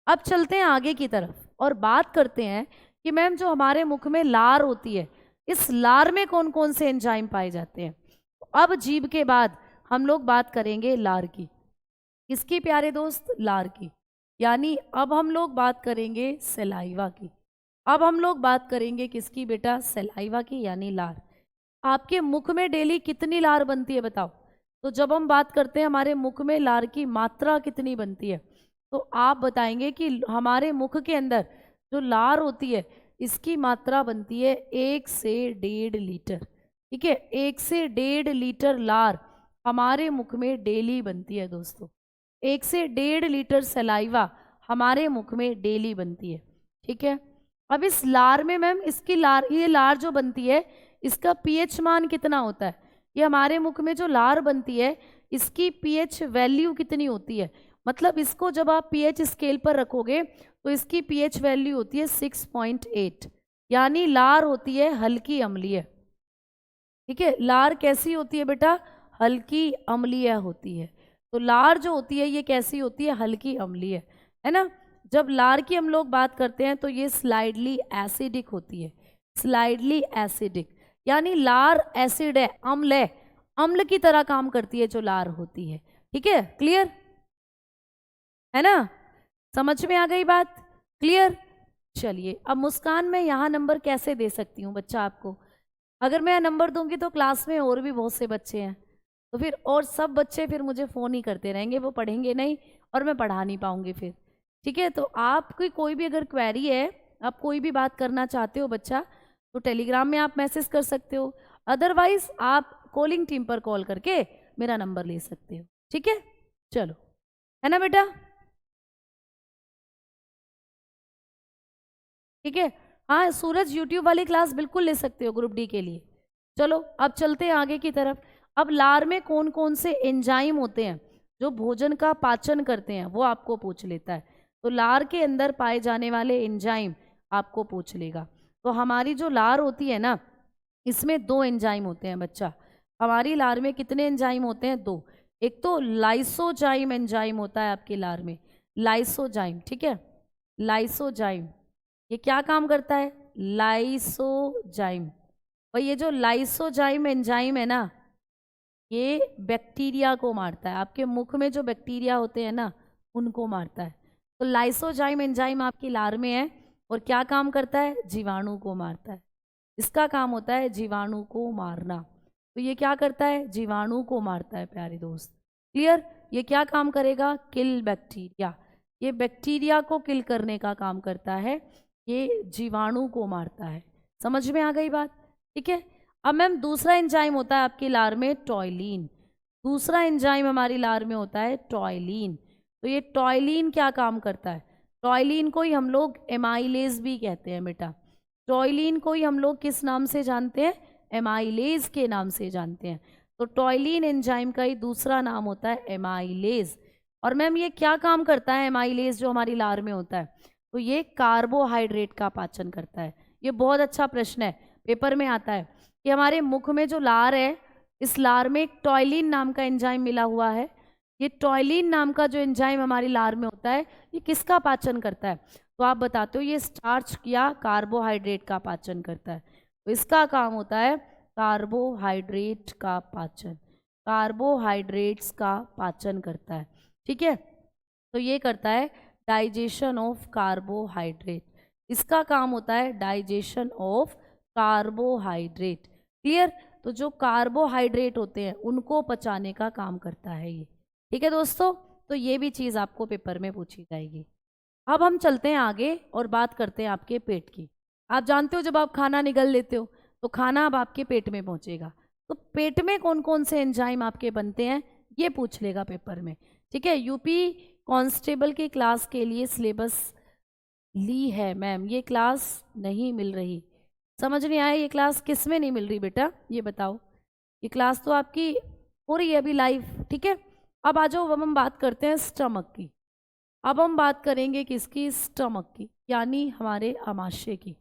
अब चलते हैं आगे की तरफ और बात करते हैं कि मैम जो हमारे मुख में लार होती है, इस लार में कौन कौन से एंजाइम पाए जाते हैं। अब जीभ के बाद हम लोग बात करेंगे लार की। किसकी प्यारे दोस्त? लार की। यानी अब हम लोग बात करेंगे सलाइवा की। अब हम लोग बात करेंगे किसकी बेटा? सलाइवा की, यानी लार। आपके मुख में डेली कितनी लार बनती है बताओ? तो जब हम बात करते हैं हमारे मुख में लार की मात्रा कितनी बनती है, तो आप बताएंगे कि हमारे मुख के अंदर जो लार होती है इसकी मात्रा बनती है 1 से 1.5 लीटर, ठीक है। 1 से 1.5 लीटर लार हमारे मुख में डेली बनती है दोस्तों। 1 से 1.5 लीटर सलाइवा हमारे मुख में डेली बनती है, ठीक है। अब इस लार में मैम इसकी लार, ये लार जो बनती है इसका पीएच मान कितना होता है? ये हमारे मुख में जो लार बनती है इसकी पीएच वैल्यू कितनी होती है? मतलब इसको जब आप पीएच स्केल पर रखोगे तो इसकी पीएच वैल्यू होती है 6.8, यानी लार होती है हल्की अम्लीय, ठीक है। लार कैसी होती है बेटा? हल्की अम्लीय होती है। तो लार जो होती है ये कैसी होती है? हल्की अम्लीय, है ना। जब लार की हम लोग बात करते हैं तो ये स्लाइडली एसिडिक होती है, स्लाइडली एसिडिक, यानी लार एसिड है, अम्ल है, अम्ल की तरह काम करती है जो लार होती है, ठीक है। क्लियर है ना? समझ में आ गई बात? क्लियर? चलिए अब मुस्कान मैं यहाँ नंबर कैसे दे सकती हूँ बच्चा आपको? अगर मैं नंबर दूंगी तो क्लास में और भी बहुत से बच्चे हैं, तो फिर और सब बच्चे फिर मुझे फ़ोन ही करते रहेंगे, वो पढ़ेंगे नहीं और मैं पढ़ा नहीं पाऊंगी फिर, ठीक है। तो आपकी कोई भी अगर क्वेरी है, आप कोई भी बात करना चाहते हो बच्चा, तो टेलीग्राम में आप मैसेज कर सकते हो, अदरवाइज आप कॉलिंग टीम पर कॉल करके मेरा नंबर ले सकते हो, ठीक है। चलो, है ना बेटा? ठीक है। हाँ सूरज, यूट्यूब वाली क्लास बिल्कुल ले सकते हो ग्रुप डी के लिए। चलो अब चलते हैं आगे की तरफ। अब लार में कौन कौन से एंजाइम होते हैं जो भोजन का पाचन करते हैं, वो आपको पूछ लेता है। तो लार के अंदर पाए जाने वाले एंजाइम आपको पूछ लेगा। तो हमारी जो लार होती है ना, इसमें 2 एंजाइम होते हैं बच्चा। हमारी लार में कितने एंजाइम होते हैं? 2। एक तो लाइसोजाइम एंजाइम होता है आपकी लार में, लाइसोजाइम, ठीक है। लाइसोजाइम ये क्या काम करता है? लाइसोजाइम। और ये जो लाइसोजाइम एंजाइम है ना, ये बैक्टीरिया को मारता है, आपके मुख में जो बैक्टीरिया होते हैं ना उनको मारता है। तो लाइसोजाइम एंजाइम आपकी लार में है और क्या काम करता है? जीवाणु को मारता है। इसका काम होता है जीवाणु को मारना। तो ये क्या करता है? जीवाणु को मारता है प्यारे दोस्त। क्लियर? ये क्या काम करेगा? Kill bacteria. ये बैक्टीरिया को किल करने का काम करता है, ये जीवाणु को मारता है। समझ में आ गई बात? ठीक है। अब मैम दूसरा एंजाइम होता है आपकी लार में टॉयलिन। दूसरा एंजाइम हमारी लार में होता है टॉयलिन। तो ये टॉयलिन क्या काम करता है? टॉयलिन को ही हम लोग एमाइलेज भी कहते हैं बेटा। टॉयलिन को ही हम लोग किस नाम से जानते हैं? एमाइलेज के नाम से जानते हैं। तो टॉयलिन एंजाइम का ही दूसरा नाम होता है एमाइलेज। और मैम ये क्या काम करता है एमाइलेज जो हमारी लार में होता है? तो ये कार्बोहाइड्रेट का पाचन करता है। ये बहुत अच्छा प्रश्न है, पेपर में आता है कि हमारे मुख में जो लार है, इस लार में एक टॉयलिन नाम का एंजाइम मिला हुआ है। ये टॉयलिन नाम का जो एंजाइम हमारी लार में होता है, ये किसका पाचन करता है? तो आप बताते हो ये स्टार्च या कार्बोहाइड्रेट का पाचन करता है। तो इसका काम होता है कार्बोहाइड्रेट का पाचन, कार्बोहाइड्रेट्स का पाचन करता है। ठीक है, तो ये करता है डाइजेशन ऑफ कार्बोहाइड्रेट। इसका काम होता है डाइजेशन ऑफ कार्बोहाइड्रेट। क्लियर? तो जो कार्बोहाइड्रेट होते हैं उनको पचाने का काम करता है ये। ठीक है दोस्तों, तो ये भी चीज़ आपको पेपर में पूछी जाएगी। अब हम चलते हैं आगे और बात करते हैं आपके पेट की। आप जानते हो जब आप खाना निगल लेते हो तो खाना अब आपके पेट में पहुंचेगा, तो पेट में कौन कौन से एंजाइम आपके बनते हैं ये पूछ लेगा पेपर में। ठीक है, यूपी कांस्टेबल की क्लास के लिए सिलेबस ली है मैम, ये क्लास नहीं मिल रही। समझ नहीं आया, ये क्लास किस में नहीं मिल रही बेटा, ये बताओ। ये क्लास तो आपकी हो रही है अभी लाइव। ठीक है, अब आ जाओ, अब हम बात करते हैं स्टमक की। अब हम बात करेंगे किसकी? स्टमक की, यानी हमारे आमाशय की।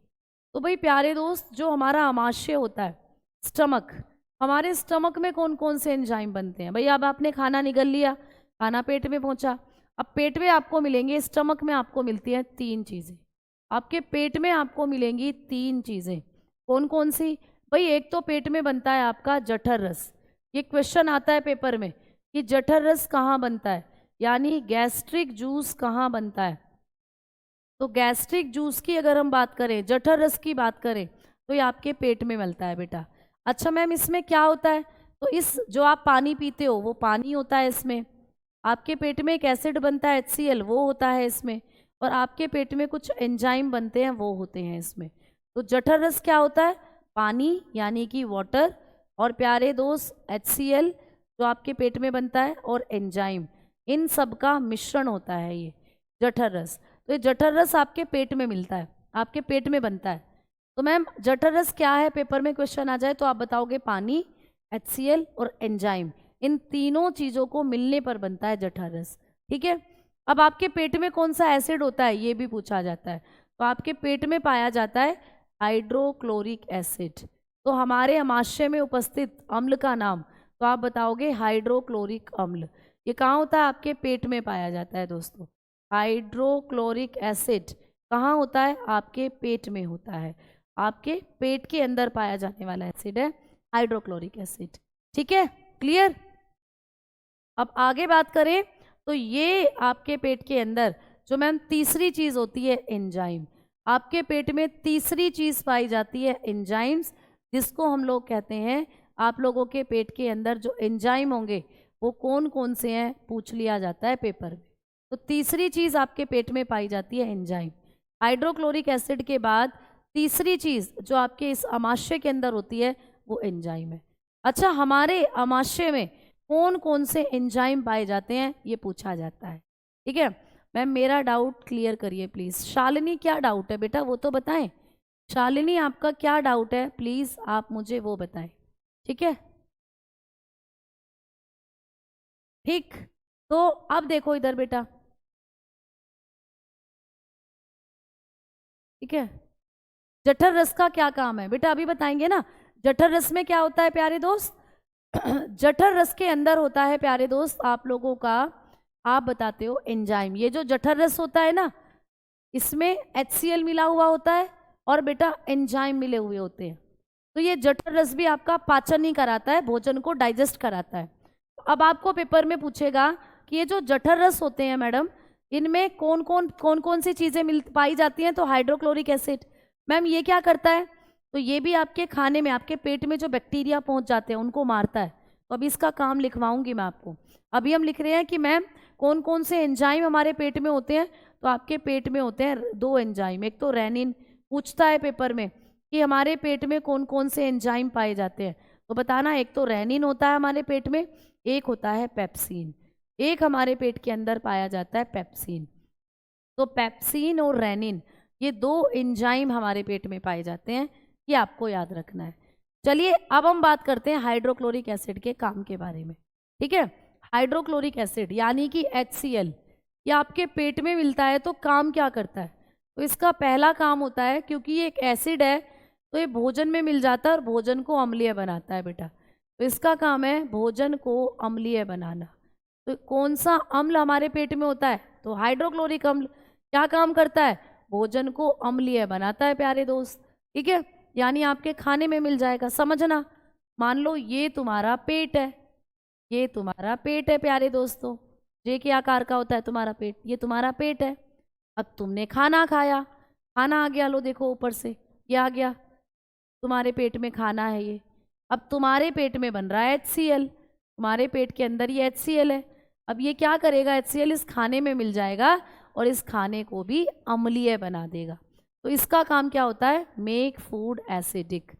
तो भाई प्यारे दोस्त, जो हमारा आमाशय होता है स्टमक, हमारे स्टमक में कौन कौन से एंजाइम बनते हैं? भाई अब आपने खाना निगल लिया, खाना पेट में पहुंचा, अब पेट में आपको मिलेंगे, स्टमक में आपको मिलती हैं 3 चीज़ें। आपके पेट में आपको मिलेंगी 3 चीज़ें। कौन कौन सी? भाई एक तो पेट में बनता है आपका जठर रस। ये क्वेश्चन आता है पेपर में कि जठर रस कहाँ बनता है, यानी गैस्ट्रिक जूस कहाँ बनता है। तो गैस्ट्रिक जूस की अगर हम बात करें, जठर रस की बात करें, तो ये आपके पेट में मिलता है बेटा। अच्छा मैम, इसमें क्या होता है? तो इस जो आप पानी पीते हो वो पानी होता है इसमें। आपके पेट में एक एसिड बनता है HCl, वो होता है इसमें। और आपके पेट में कुछ एंजाइम बनते हैं, वो होते हैं इसमें। तो जठर रस क्या होता है? पानी यानी कि वाटर, और प्यारे दोस्त HCl जो आपके पेट में बनता है, और एंजाइम, इन सब का मिश्रण होता है ये जठर रस। तो ये जठर रस आपके पेट में मिलता है, आपके पेट में बनता है। तो मैम जठर रस क्या है, पेपर में क्वेश्चन आ जाए तो आप बताओगे पानी, HCl और एंजाइम, इन तीनों चीज़ों को मिलने पर बनता है जठर रस। ठीक है, अब आपके पेट में कौन सा एसिड होता है ये भी पूछा जाता है। तो आपके पेट में पाया जाता है हाइड्रोक्लोरिक एसिड। तो हमारे आमाशय में उपस्थित अम्ल का नाम, तो आप बताओगे हाइड्रोक्लोरिक अम्ल। ये कहाँ होता है? आपके पेट में पाया जाता है दोस्तों। हाइड्रोक्लोरिक एसिड कहाँ होता है? आपके पेट में होता है। आपके पेट के अंदर पाया जाने वाला एसिड है हाइड्रोक्लोरिक एसिड। ठीक है, क्लियर? अब आगे बात करें तो ये आपके पेट के अंदर जो मैम तीसरी चीज़ होती है एंजाइम। आपके पेट में तीसरी चीज़ पाई जाती है एंजाइम्स, जिसको हम लोग कहते हैं, आप लोगों के पेट के अंदर जो एंजाइम होंगे वो कौन कौन से हैं पूछ लिया जाता है पेपर में। तो तीसरी चीज़ आपके पेट में पाई जाती है एंजाइम। हाइड्रोक्लोरिक एसिड के बाद तीसरी चीज़ जो आपके इस आमाशय के अंदर होती है वो एंजाइम है। अच्छा, हमारे आमाशय में कौन कौन से एंजाइम पाए जाते हैं ये पूछा जाता है। ठीक है मैम, मेरा डाउट क्लियर करिए प्लीज़। शालिनी क्या डाउट है बेटा वो तो बताएं। शालिनी आपका क्या डाउट है, प्लीज़ आप मुझे वो बताएं। ठीक है, ठीक। तो अब देखो इधर बेटा, ठीक है, जठर रस का क्या काम है बेटा, अभी बताएंगे ना। जठर रस में क्या होता है प्यारे दोस्त? जठर रस के अंदर होता है प्यारे दोस्त आप लोगों का, आप बताते हो एंजाइम। ये जो जठर रस होता है ना, इसमें HCl मिला हुआ होता है और बेटा एंजाइम मिले हुए होते हैं। तो ये जठर रस भी आपका पाचन ही कराता है, भोजन को डाइजेस्ट कराता है। अब आपको पेपर में पूछेगा कि ये जो जठर रस होते हैं मैडम, इनमें कौन कौन सी चीज़ें मिल पाई जाती हैं? तो हाइड्रोक्लोरिक एसिड। मैम ये क्या करता है? तो ये भी आपके खाने में, आपके पेट में जो बैक्टीरिया पहुंच जाते हैं उनको मारता है। तो अभी इसका काम लिखवाऊंगी मैं आपको। अभी हम लिख रहे हैं कि मैम कौन कौन से एंजाइम हमारे पेट में होते हैं। तो आपके पेट में होते हैं 2 एंजाइम। एक तो रेनिन, पूछता है पेपर में कि हमारे पेट में कौन कौन से एंजाइम पाए जाते हैं, तो बताना। एक तो रेनिन होता है हमारे पेट में, एक होता है पेप्सिन। एक हमारे पेट के अंदर पाया जाता है पेप्सिन। तो पेप्सिन और रेनिन, ये 2 एंजाइम हमारे पेट में पाए जाते हैं, ये आपको याद रखना है। चलिए अब हम बात करते हैं हाइड्रोक्लोरिक एसिड के काम के बारे में। ठीक है, हाइड्रोक्लोरिक एसिड यानी कि HCl, ये आपके पेट में मिलता है तो काम क्या करता है? तो इसका पहला काम होता है, क्योंकि ये एक एसिड है तो ये भोजन में मिल जाता है और भोजन को अम्लीय बनाता है बेटा। तो इसका काम है भोजन को अम्लीय बनाना। तो कौन सा अम्ल हमारे पेट में होता है? तो हाइड्रोक्लोरिक अम्ल। क्या काम करता है? भोजन को अम्लीय बनाता है प्यारे दोस्त। ठीक है, यानी आपके खाने में मिल जाएगा। समझना, मान लो ये तुम्हारा पेट है, ये तुम्हारा पेट है प्यारे दोस्तों, जे के आकार का होता है तुम्हारा पेट, ये तुम्हारा पेट है। अब तुमने खाना खाया, खाना आ गया, लो देखो ऊपर से ये आ गया, तुम्हारे पेट में खाना है ये। अब तुम्हारे पेट में बन रहा है HCl, तुम्हारे पेट के अंदर ये HCl है। अब ये क्या करेगा? HCl इस खाने में मिल जाएगा और इस खाने को भी अम्लीय बना देगा। तो इसका काम क्या होता है? Make food acidic.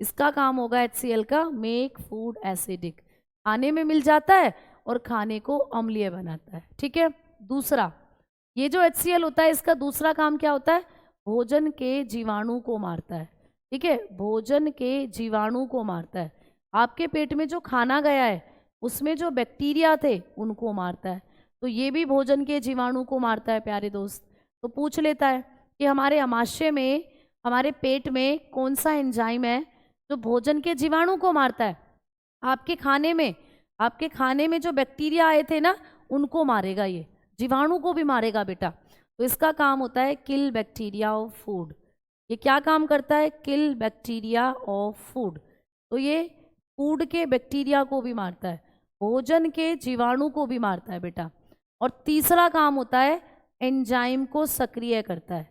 इसका काम होगा HCl का, मेक फूड एसिडिक। खाने में मिल जाता है और खाने को अम्लीय बनाता है। ठीक है, दूसरा, ये जो HCl होता है इसका दूसरा काम क्या होता है? भोजन के जीवाणु को मारता है। ठीक है, भोजन के जीवाणु को मारता है। आपके पेट में जो खाना गया है उसमें जो बैक्टीरिया थे उनको मारता है। तो ये भी भोजन के जीवाणु को मारता है प्यारे दोस्त। तो पूछ लेता है कि हमारे आमाशय में, हमारे पेट में कौन सा एंजाइम है जो भोजन के जीवाणु को मारता है? आपके खाने में जो बैक्टीरिया आए थे ना उनको मारेगा, ये जीवाणु को भी मारेगा बेटा। तो इसका काम होता है किल बैक्टीरिया ऑफ फूड। ये क्या काम करता है? Kill bacteria of food. तो ये फूड के बैक्टीरिया को भी मारता है, भोजन के जीवाणु को भी मारता है बेटा। और तीसरा काम होता है एंजाइम को सक्रिय करता है।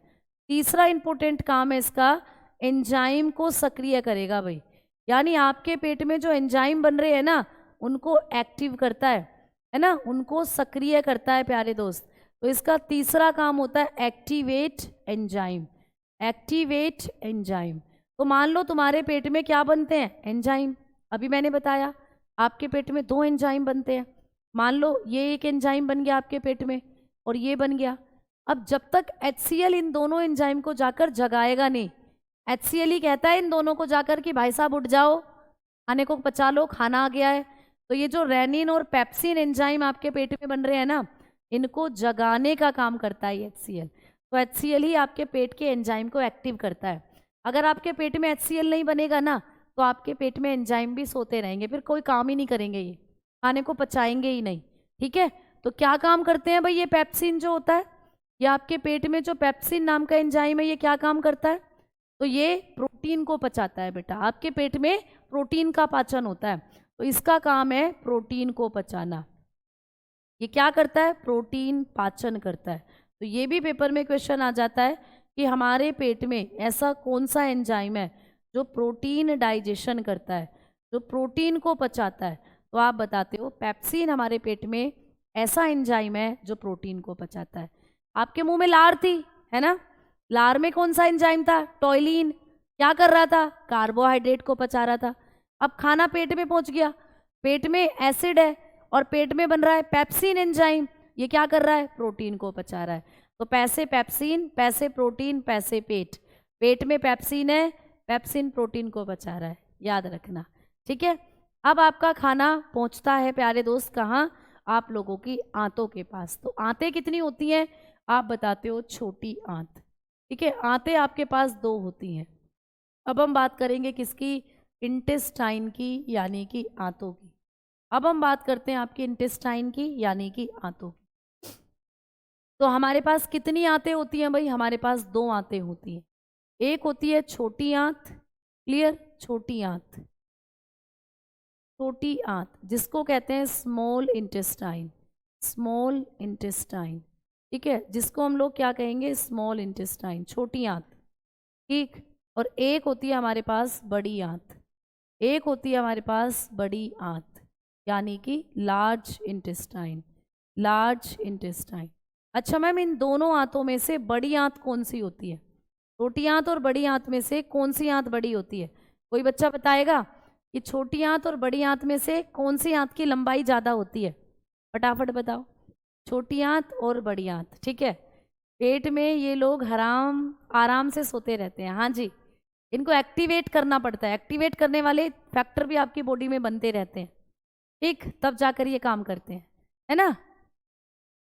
तीसरा इंपॉर्टेंट काम है इसका, एंजाइम को सक्रिय करेगा भाई। यानी आपके पेट में जो एंजाइम बन रहे हैं ना उनको एक्टिव करता है ना, उनको सक्रिय करता है प्यारे दोस्त। तो इसका तीसरा काम होता है एक्टिवेट एंजाइम। Activate enzyme. तो मान लो तुम्हारे पेट में क्या बनते हैं? एंजाइम। अभी मैंने बताया आपके पेट में 2 एंजाइम बनते हैं। मान लो ये एक एंजाइम बन गया आपके पेट में और ये बन गया। अब जब तक HCl इन दोनों एंजाइम को जाकर जगाएगा नहीं, HCl ही कहता है इन दोनों को जाकर कि भाई साहब उठ जाओ, खाने को पचा लो, खाना आ गया है। तो ये जो रेनिन और पेप्सिन एंजाइम आपके पेट में बन रहे हैं ना, इनको जगाने का काम करता है HCl। तो HCl ही आपके पेट के एंजाइम को एक्टिव करता है। अगर आपके पेट में HCl नहीं बनेगा ना तो आपके पेट में एंजाइम भी सोते रहेंगे, फिर कोई काम ही नहीं करेंगे, ये खाने को पचाएंगे ही नहीं। ठीक है, तो क्या काम करते हैं भाई ये पेप्सिन जो होता है, ये आपके पेट में जो पेप्सिन नाम का एंजाइम है ये क्या काम करता है? तो ये प्रोटीन को पचाता है बेटा। आपके पेट में प्रोटीन का पाचन होता है, तो इसका काम है प्रोटीन को पचाना। ये क्या करता है? प्रोटीन पाचन करता है। तो ये भी पेपर में क्वेश्चन आ जाता है कि हमारे पेट में ऐसा कौन सा एंजाइम है जो प्रोटीन डाइजेशन करता है, जो प्रोटीन को पचाता है। तो आप बताते हो पेप्सिन हमारे पेट में ऐसा एंजाइम है जो प्रोटीन को पचाता है। आपके मुंह में लार थी, है ना? लार में कौन सा एंजाइम था? टॉयलिन। क्या कर रहा था? कार्बोहाइड्रेट को पचा रहा था। अब खाना पेट में पहुंच गया, पेट में एसिड है और पेट में बन रहा है पेप्सिन एंजाइम। ये क्या कर रहा है? प्रोटीन को पचा रहा है। तो पैसे पेप्सिन, पैसे प्रोटीन, पैसे पेट। पेट में पेप्सिन है, पेप्सिन प्रोटीन को पचा रहा है, याद रखना। ठीक है, अब आपका खाना पहुंचता है प्यारे दोस्त कहाँ? आप लोगों की आंतों के पास। तो आंतें कितनी होती हैं? आप बताते हो छोटी आंत। ठीक है, आंतें आपके पास 2 होती हैं। अब हम बात करेंगे किसकी? इंटेस्टाइन की, यानी कि आंतों की। अब हम बात करते हैं आपकी इंटेस्टाइन की, यानी कि आंतों की। तो हमारे पास कितनी आंतें होती हैं भाई? हमारे पास 2 आंतें होती हैं। एक होती है छोटी आंत, क्लियर? छोटी आंत, छोटी आंत जिसको कहते हैं स्मॉल इंटेस्टाइन। स्मॉल इंटेस्टाइन, ठीक है, जिसको हम लोग क्या कहेंगे? स्मॉल इंटेस्टाइन, छोटी आंत। ठीक, और एक होती है हमारे पास बड़ी आंत। एक होती है हमारे पास बड़ी आंत, यानी कि लार्ज इंटेस्टाइन। Large intestine. अच्छा मैम, इन दोनों आंतों में से बड़ी आंत कौन सी होती है? छोटी आंत और बड़ी आंत में से कौन सी आंत बड़ी होती है? कोई बच्चा बताएगा कि छोटी आंत और बड़ी आंत में से कौन सी आंत की लंबाई ज़्यादा होती है? फटाफट बताओ। छोटी आंत और बड़ी आंत, ठीक है। पेट में ये लोग आराम से सोते रहते हैं। हाँ जी, इनको एक्टिवेट करना पड़ता है। एक्टिवेट करने वाले फैक्टर भी आपकी बॉडी में बनते रहते हैं, ठीक, तब जाकर ये काम करते हैं, है ना।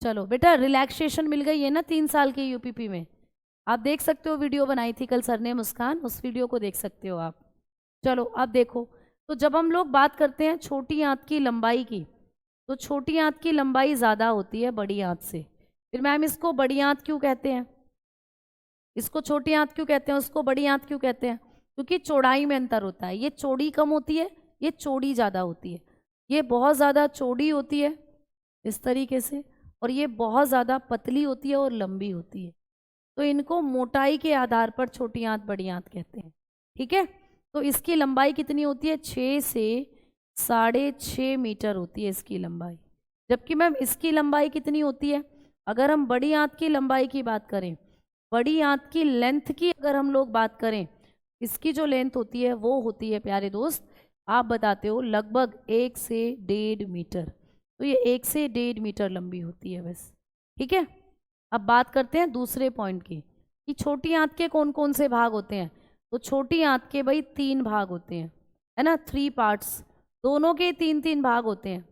चलो बेटा, रिलैक्सेशन मिल गई है ना 3 साल की यूपीपी में। आप देख सकते हो, वीडियो बनाई थी कल सर ने मुस्कान, उस वीडियो को देख सकते हो आप। चलो अब देखो, तो जब हम लोग बात करते हैं छोटी आंत की लंबाई की, तो छोटी आंत की लंबाई ज़्यादा होती है बड़ी आंत से। फिर मैम इसको बड़ी आंत क्यों कहते हैं, इसको छोटी आंत क्यों कहते हैं, उसको बड़ी आंत क्यों कहते हैं? क्योंकि चौड़ाई में अंतर होता है। ये चौड़ी कम होती है, ये चौड़ी ज़्यादा होती है। ये बहुत ज़्यादा चौड़ी होती है इस तरीके से, और ये बहुत ज़्यादा पतली होती है और लंबी होती है। तो इनको मोटाई के आधार पर छोटी आंत बड़ी आंत कहते हैं। ठीक है, तो इसकी लंबाई कितनी होती है? 6 से 6.5 मीटर होती है इसकी लंबाई। जबकि मैम इसकी लंबाई कितनी होती है? अगर हम बड़ी आंत की लंबाई की बात करें, बड़ी आंत की लेंथ की अगर हम लोग बात करें, इसकी जो लेंथ होती है वो होती है प्यारे दोस्त, आप बताते हो लगभग 1 से 1.5 मीटर। तो ये 1 से 1.5 मीटर लंबी होती है बस। ठीक है, अब बात करते हैं दूसरे पॉइंट की, कि छोटी आंत के कौन कौन से भाग होते हैं। तो छोटी आंत के भाई 3 भाग होते हैं, है ना, 3 पार्ट्स, दोनों के 3-3 भाग होते हैं।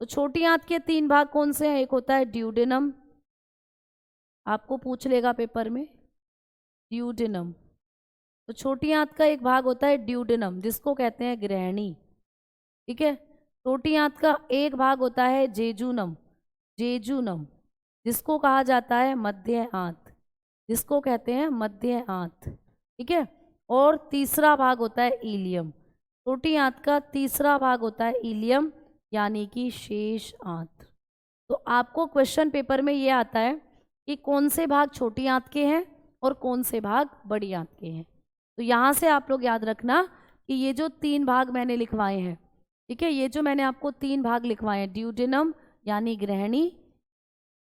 तो छोटी आंत के 3 भाग कौन से हैं? एक होता है ड्यूडेनम, आपको पूछ लेगा पेपर में, ड्यूडेनम। तो छोटी आंत का एक भाग होता है ड्यूडेनम, जिसको कहते हैं ग्रहणी। ठीक है, छोटी आंत का एक भाग होता है जेजुनम, जेजुनम, जिसको कहा जाता है मध्य आंत, जिसको कहते हैं मध्य आंत। ठीक है, और तीसरा भाग होता है इलियम। छोटी आंत का तीसरा भाग होता है इलियम, यानी कि शेष आंत। तो आपको क्वेश्चन पेपर में ये आता है कि कौन से भाग छोटी आंत के हैं और कौन से भाग बड़ी आंत के हैं। तो यहाँ से आप लोग याद रखना कि ये जो 3 भाग मैंने लिखवाए हैं, ठीक है, ये जो मैंने आपको 3 भाग लिखवाए हैं, ड्यूडेनम यानी ग्रहणी,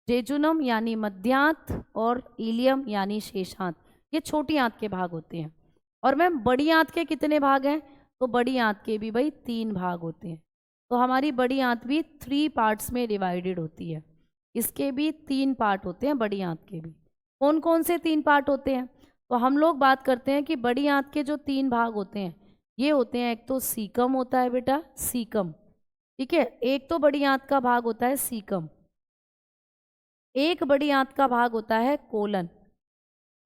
जेजुनम यानी मध्यांत, और इलियम यानी शेषांत, ये छोटी आंत के भाग होते हैं। और मैम बड़ी आंत के कितने भाग हैं? तो बड़ी आंत के भी भाई 3 भाग होते हैं। तो हमारी बड़ी आंत भी 3 पार्ट्स में डिवाइडेड होती है, इसके भी 3 पार्ट होते हैं बड़ी आंत के भी। कौन कौन से 3 पार्ट होते हैं? तो हम लोग बात करते हैं कि बड़ी आंत के जो 3 भाग होते हैं, ये होते हैं, एक तो सीकम होता है बेटा, सीकम। ठीक है, एक तो बड़ी आंत का भाग होता है सीकम, एक बड़ी आंत का भाग होता है कोलन,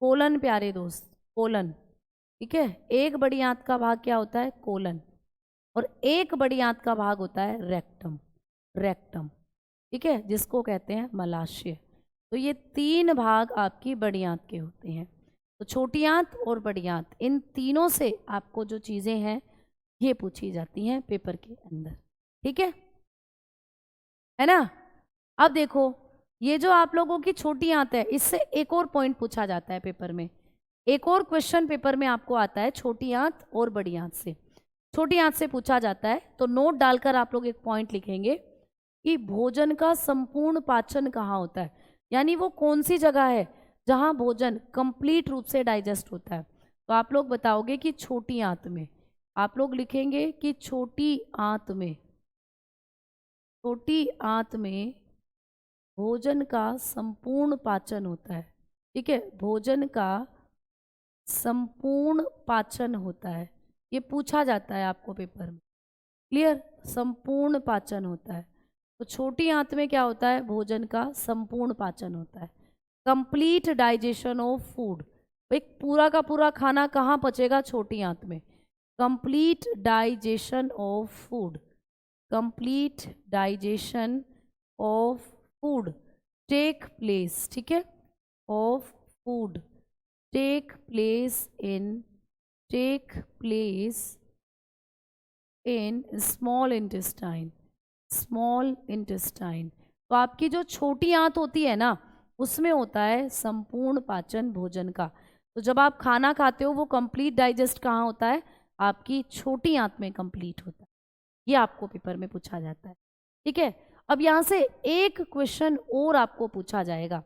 कोलन प्यारे दोस्त, कोलन। ठीक है, एक बड़ी आंत का भाग क्या होता है? कोलन। और एक बड़ी आंत का भाग होता है रेक्टम, रेक्टम। ठीक है, जिसको कहते हैं मलाशय। तो ये 3 भाग आपकी बड़ी आंत के होते हैं। तो छोटी आंत और बड़ी आंत, इन तीनों से आपको जो चीज़ें हैं ये पूछी जाती हैं पेपर के अंदर। ठीक है ना? अब देखो, ये जो आप लोगों की छोटी आंत है, इससे एक और पॉइंट पूछा जाता है पेपर में, एक और क्वेश्चन पेपर में आपको आता है छोटी आंत और बड़ी आंत से, छोटी आंत से पूछा जाता है। तो नोट डालकर आप लोग एक पॉइंट लिखेंगे कि भोजन का संपूर्ण पाचन कहाँ होता है, यानी वो कौन सी जगह है जहाँ भोजन कंप्लीट रूप से डाइजेस्ट होता है। तो आप लोग बताओगे कि छोटी आंत में, आप लोग लिखेंगे कि छोटी आंत में, छोटी आंत में भोजन का संपूर्ण पाचन होता है। ठीक है, भोजन का संपूर्ण पाचन होता है, ये पूछा जाता है आपको पेपर में। क्लियर? संपूर्ण पाचन होता है। तो छोटी आंत में क्या होता है? भोजन का संपूर्ण पाचन होता है, कंप्लीट डाइजेशन ऑफ फूड। एक पूरा का पूरा खाना कहाँ पचेगा? छोटी आंत में। Complete digestion of food, complete digestion of food take place, ठीक है, of food take place in small intestine, small intestine. तो आपकी जो छोटी आंत होती है ना, उसमें होता है संपूर्ण पाचन भोजन का। तो जब आप खाना खाते हो वो कंप्लीट डाइजेस्ट कहाँ होता है? आपकी छोटी आंत में कंप्लीट होता है। ये आपको पेपर में पूछा जाता है। ठीक है, अब यहाँ से एक क्वेश्चन और आपको पूछा जाएगा।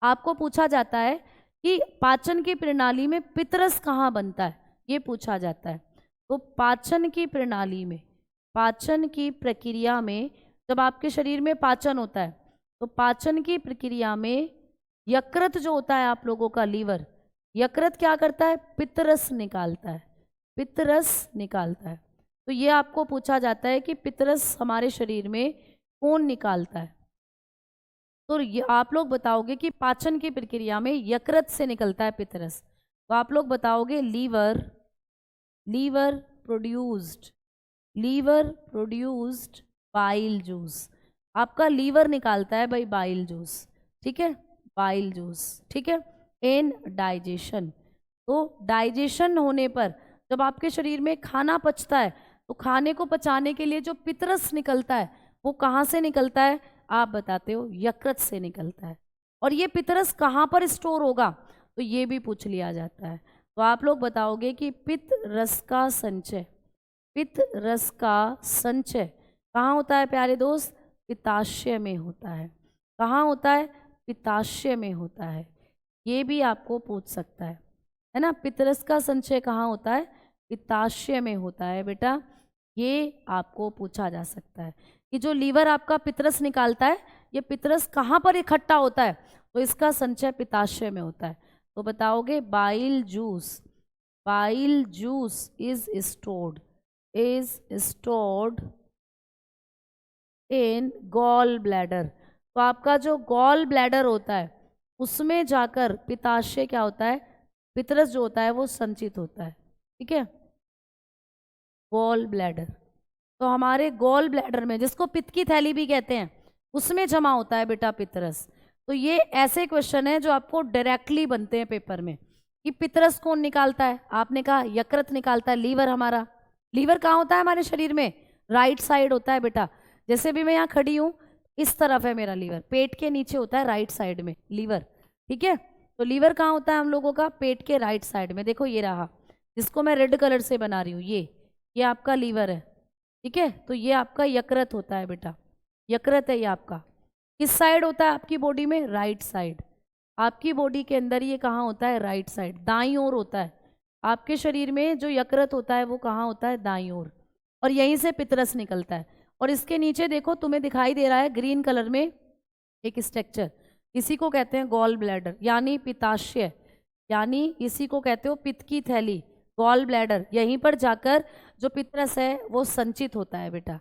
आपको पूछा जाता है कि पाचन की प्रणाली में पित्तरस कहाँ बनता है, ये पूछा जाता है। तो पाचन की प्रणाली में, पाचन की प्रक्रिया में, जब आपके शरीर में पाचन होता है तो पाचन की प्रक्रिया में यकृत जो होता है आप लोगों का, लीवर, यकृत क्या करता है? पित्तरस निकालता है, पित्तरस निकालता है। तो ये आपको पूछा जाता है कि पित्तरस हमारे शरीर में कौन निकालता है? तो आप लोग बताओगे कि पाचन की प्रक्रिया में यकृत से निकलता है पितरस, तो आप लोग बताओगे liver liver produced liver produced bile juice. आपका लीवर निकालता है भाई बाइल जूस, ठीक है, बाइल जूस, ठीक है। इन डाइजेशन, तो डाइजेशन होने पर जब आपके शरीर में खाना पचता है तो खाने को पचाने के लिए जो पितरस निकलता है वो कहाँ से निकलता है, आप बताते हो यकृत से निकलता है। और ये पितरस कहाँ पर स्टोर होगा, तो ये भी पूछ लिया जाता है। तो आप लोग बताओगे कि पित्त रस का संचय, पित्त रस का संचय कहाँ होता है प्यारे दोस्त, पित्ताशय में होता है। कहाँ होता है, पित्ताशय में होता है। ये भी आपको पूछ सकता है ना, पित्तरस का संचय कहाँ होता है, पित्ताशय में होता है बेटा, ये आपको पूछा जा सकता है कि जो लीवर आपका पित्तरस निकालता है ये पित्तरस कहाँ पर इकट्ठा होता है, तो इसका संचय पित्ताशय में होता है। तो बताओगे bile juice, bile juice is stored in gall bladder. तो आपका जो गॉल ब्लैडर होता है उसमें जाकर पित्ताशय क्या होता है, पित्तरस जो होता है वो संचित होता है, ठीक है। गॉल ब्लैडर, तो हमारे गॉल ब्लैडर में, जिसको पित्त की थैली भी कहते हैं, उसमें जमा होता है बेटा पित्तरस। तो ये ऐसे क्वेश्चन है जो आपको डायरेक्टली बनते हैं पेपर में कि पित्तरस कौन निकालता है, आपने कहा यकृत निकालता है, लीवर हमारा, लीवर कहाँ होता है हमारे शरीर में, राइट साइड होता है बेटा। जैसे भी मैं यहाँ खड़ी हूँ इस तरफ है मेरा लीवर, पेट के नीचे होता है राइट साइड में लीवर, ठीक है। तो लीवर कहाँ होता है हम लोगों का, पेट के राइट साइड में। देखो ये रहा, जिसको मैं रेड कलर से बना रही हूँ, ये आपका लीवर है, ठीक है। तो ये आपका यकृत होता है बेटा, यकृत है ये आपका। किस साइड होता है आपकी बॉडी में, राइट साइड। आपकी बॉडी के अंदर ये कहाँ होता है, राइट साइड, दाईं ओर होता है। आपके शरीर में जो यकृत होता है वो कहाँ होता है, दाईं ओर, और यहीं से पित्तरस निकलता है। और इसके नीचे देखो तुम्हें दिखाई दे रहा है ग्रीन कलर में एक स्ट्रक्चर, इसी को कहते हैं गॉल ब्लैडर यानी पित्ताशय, यानी इसी को कहते हो पित्त की थैली, गॉल ब्लैडर। यहीं पर जाकर जो पित्तरस है वो संचित होता है बेटा,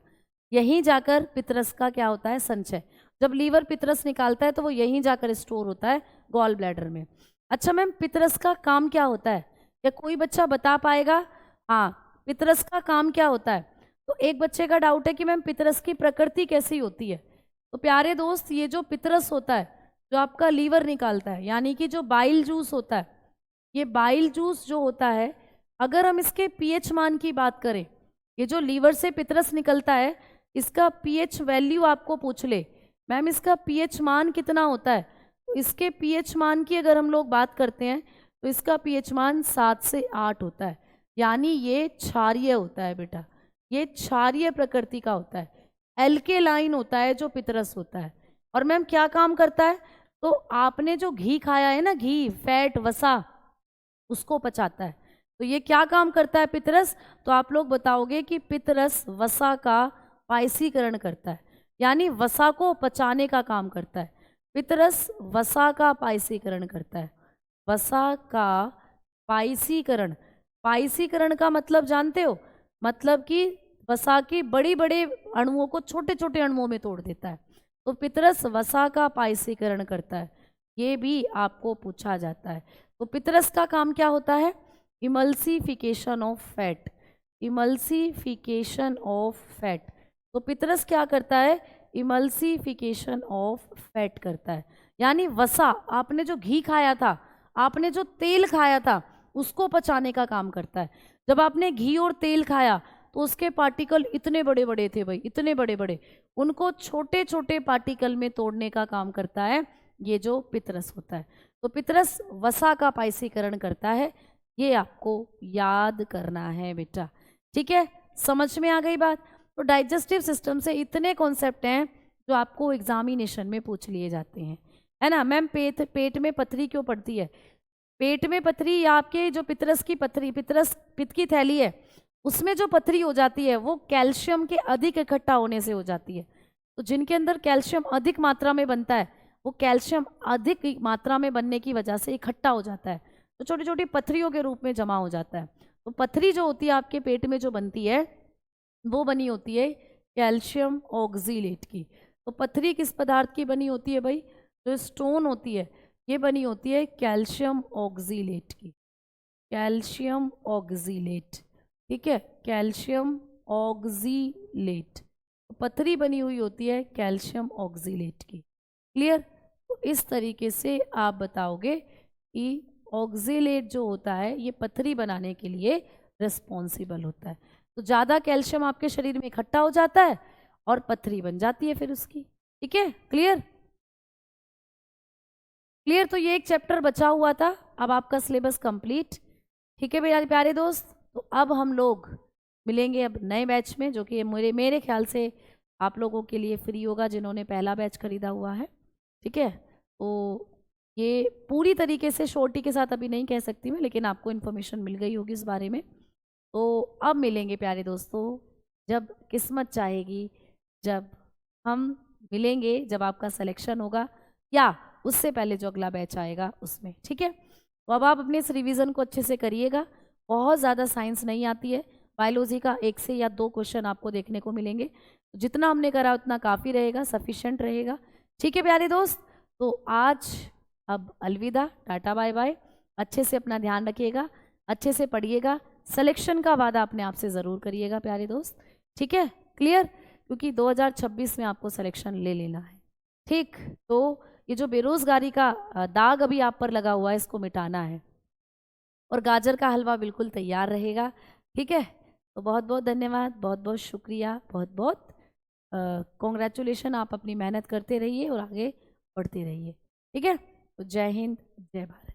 यहीं जाकर पित्तरस का क्या होता है, संचय। जब लीवर पित्तरस निकालता है तो वो यहीं जाकर स्टोर होता है गॉल ब्लैडर में। अच्छा मैम पित्तरस का काम क्या होता है, क्या कोई बच्चा बता पाएगा, हाँ पित्तरस का काम क्या होता है। तो एक बच्चे का डाउट है कि मैम पित्तरस की प्रकृति कैसी होती है। तो प्यारे दोस्त ये जो पित्तरस होता है जो आपका लीवर निकालता है, यानी कि जो बाइल जूस होता है, ये बाइल जूस जो होता है, अगर हम इसके पीएच मान की बात करें, ये जो लीवर से पित्तरस निकलता है इसका पीएच वैल्यू आपको पूछ ले, मैम इसका पीएच मान कितना होता है, तो इसके पीएच मान की अगर हम लोग बात करते हैं तो इसका पीएच मान 7 से 8 होता है, यानी ये क्षारीय होता है बेटा, ये क्षारीय प्रकृति का होता है, एल्केलाइन होता है जो पित्तरस होता है। और मैम क्या काम करता है, तो आपने जो घी खाया है ना, घी, फैट, वसा, उसको पचाता है। तो ये क्या काम करता है पित्तरस, तो आप लोग बताओगे कि पित्तरस वसा का पायसीकरण करता है, यानी वसा को पचाने का काम करता है। पित्तरस वसा का पायसीकरण करता है, वसा का पायसीकरण। पायसीकरण का मतलब जानते हो, मतलब कि वसा की बड़ी बड़े अणुओं को छोटे छोटे अणुओं में तोड़ देता है। तो पित्तरस वसा का पायसीकरण करता है, ये भी आपको पूछा जाता है। तो पित्तरस का काम क्या होता है, emulsification of fat, emulsification of fat. तो पित्तरस क्या करता है, इमल्सिफिकेशन ऑफ फैट करता है, यानी वसा, आपने जो घी खाया था, आपने जो तेल खाया था, उसको पचाने का काम करता है। जब आपने घी और तेल खाया तो उसके पार्टिकल इतने बड़े बड़े थे भाई, इतने बड़े बड़े, उनको छोटे छोटे पार्टिकल में तोड़ने का काम करता है ये जो पित्तरस होता है। तो पित्तरस वसा का पायसीकरण करता है, ये आपको याद करना है बेटा, ठीक है। समझ में आ गई बात। तो डाइजेस्टिव सिस्टम से इतने कॉन्सेप्ट हैं जो आपको एग्जामिनेशन में पूछ लिए जाते हैं, है ना। मैम पेट में पथरी क्यों पड़ती है, पेट में पथरी या आपके जो पित्तरस की पथरी, पित्तरस पित्त की थैली है उसमें जो पथरी हो जाती है वो कैल्शियम के अधिक इकट्ठा होने से हो जाती है। तो जिनके अंदर कैल्शियम अधिक मात्रा में बनता है वो कैल्शियम अधिक मात्रा में बनने की वजह से इकट्ठा हो जाता है, तो छोटी छोटी पथरियों के रूप में जमा हो जाता है। तो पथरी जो होती है आपके पेट में जो बनती है वो बनी होती है कैल्शियम ऑक्सीलेट की। तो पथरी किस पदार्थ की बनी होती है भाई, जो स्टोन होती है ये बनी होती है कैल्शियम ऑक्सीलेट की, कैल्शियम ऑक्सीलेट, ठीक है, कैल्शियम ऑक्सीलेट। पत्थरी बनी हुई होती है कैल्शियम ऑक्सीलेट की। क्लियर? तो इस तरीके से आप बताओगे कि ऑक्सीलेट जो होता है ये पत्थरी बनाने के लिए रिस्पॉन्सिबल होता है। तो ज़्यादा कैल्शियम आपके शरीर में इकट्ठा हो जाता है और पत्थरी बन जाती है फिर उसकी। ठीक है, क्लियर? क्लियर? तो ये एक चैप्टर बचा हुआ था, अब आपका सिलेबस कंप्लीट। ठीक है भैया प्यारे दोस्त, तो अब हम लोग मिलेंगे अब नए बैच में, जो कि मेरे ख्याल से आप लोगों के लिए फ्री होगा जिन्होंने पहला बैच खरीदा हुआ है। ठीक है, तो ये पूरी तरीके से शॉर्टी के साथ अभी नहीं कह सकती मैं, लेकिन आपको इन्फॉर्मेशन मिल गई होगी इस बारे में। तो अब मिलेंगे प्यारे दोस्तों जब किस्मत चाहेगी, जब हम मिलेंगे, जब आपका सिलेक्शन होगा या उससे पहले जो अगला बैच आएगा उसमें। ठीक है, तो अब आप अपने इस रिवीजन को अच्छे से करिएगा। बहुत ज़्यादा साइंस नहीं आती है, बायोलॉजी का 1 से या 2 क्वेश्चन आपको देखने को मिलेंगे, तो जितना हमने करा उतना काफ़ी रहेगा, सफिशेंट रहेगा। ठीक है प्यारे दोस्त, तो आज अब अलविदा, टाटा बाय बाय। अच्छे से अपना ध्यान रखिएगा, अच्छे से पढ़िएगा, सिलेक्शन का वादा अपने आप से ज़रूर करिएगा प्यारे दोस्त। ठीक है, क्लियर? क्योंकि 2026 में आपको सिलेक्शन ले लेना है। ठीक, तो ये जो बेरोजगारी का दाग अभी आप पर लगा हुआ है इसको मिटाना है, और गाजर का हलवा बिल्कुल तैयार रहेगा। ठीक है, तो बहुत बहुत धन्यवाद, बहुत बहुत शुक्रिया, बहुत बहुत कॉन्ग्रेचुलेशन। आप अपनी मेहनत करते रहिए और आगे बढ़ते रहिए। ठीक है, तो जय हिंद, जय भारत।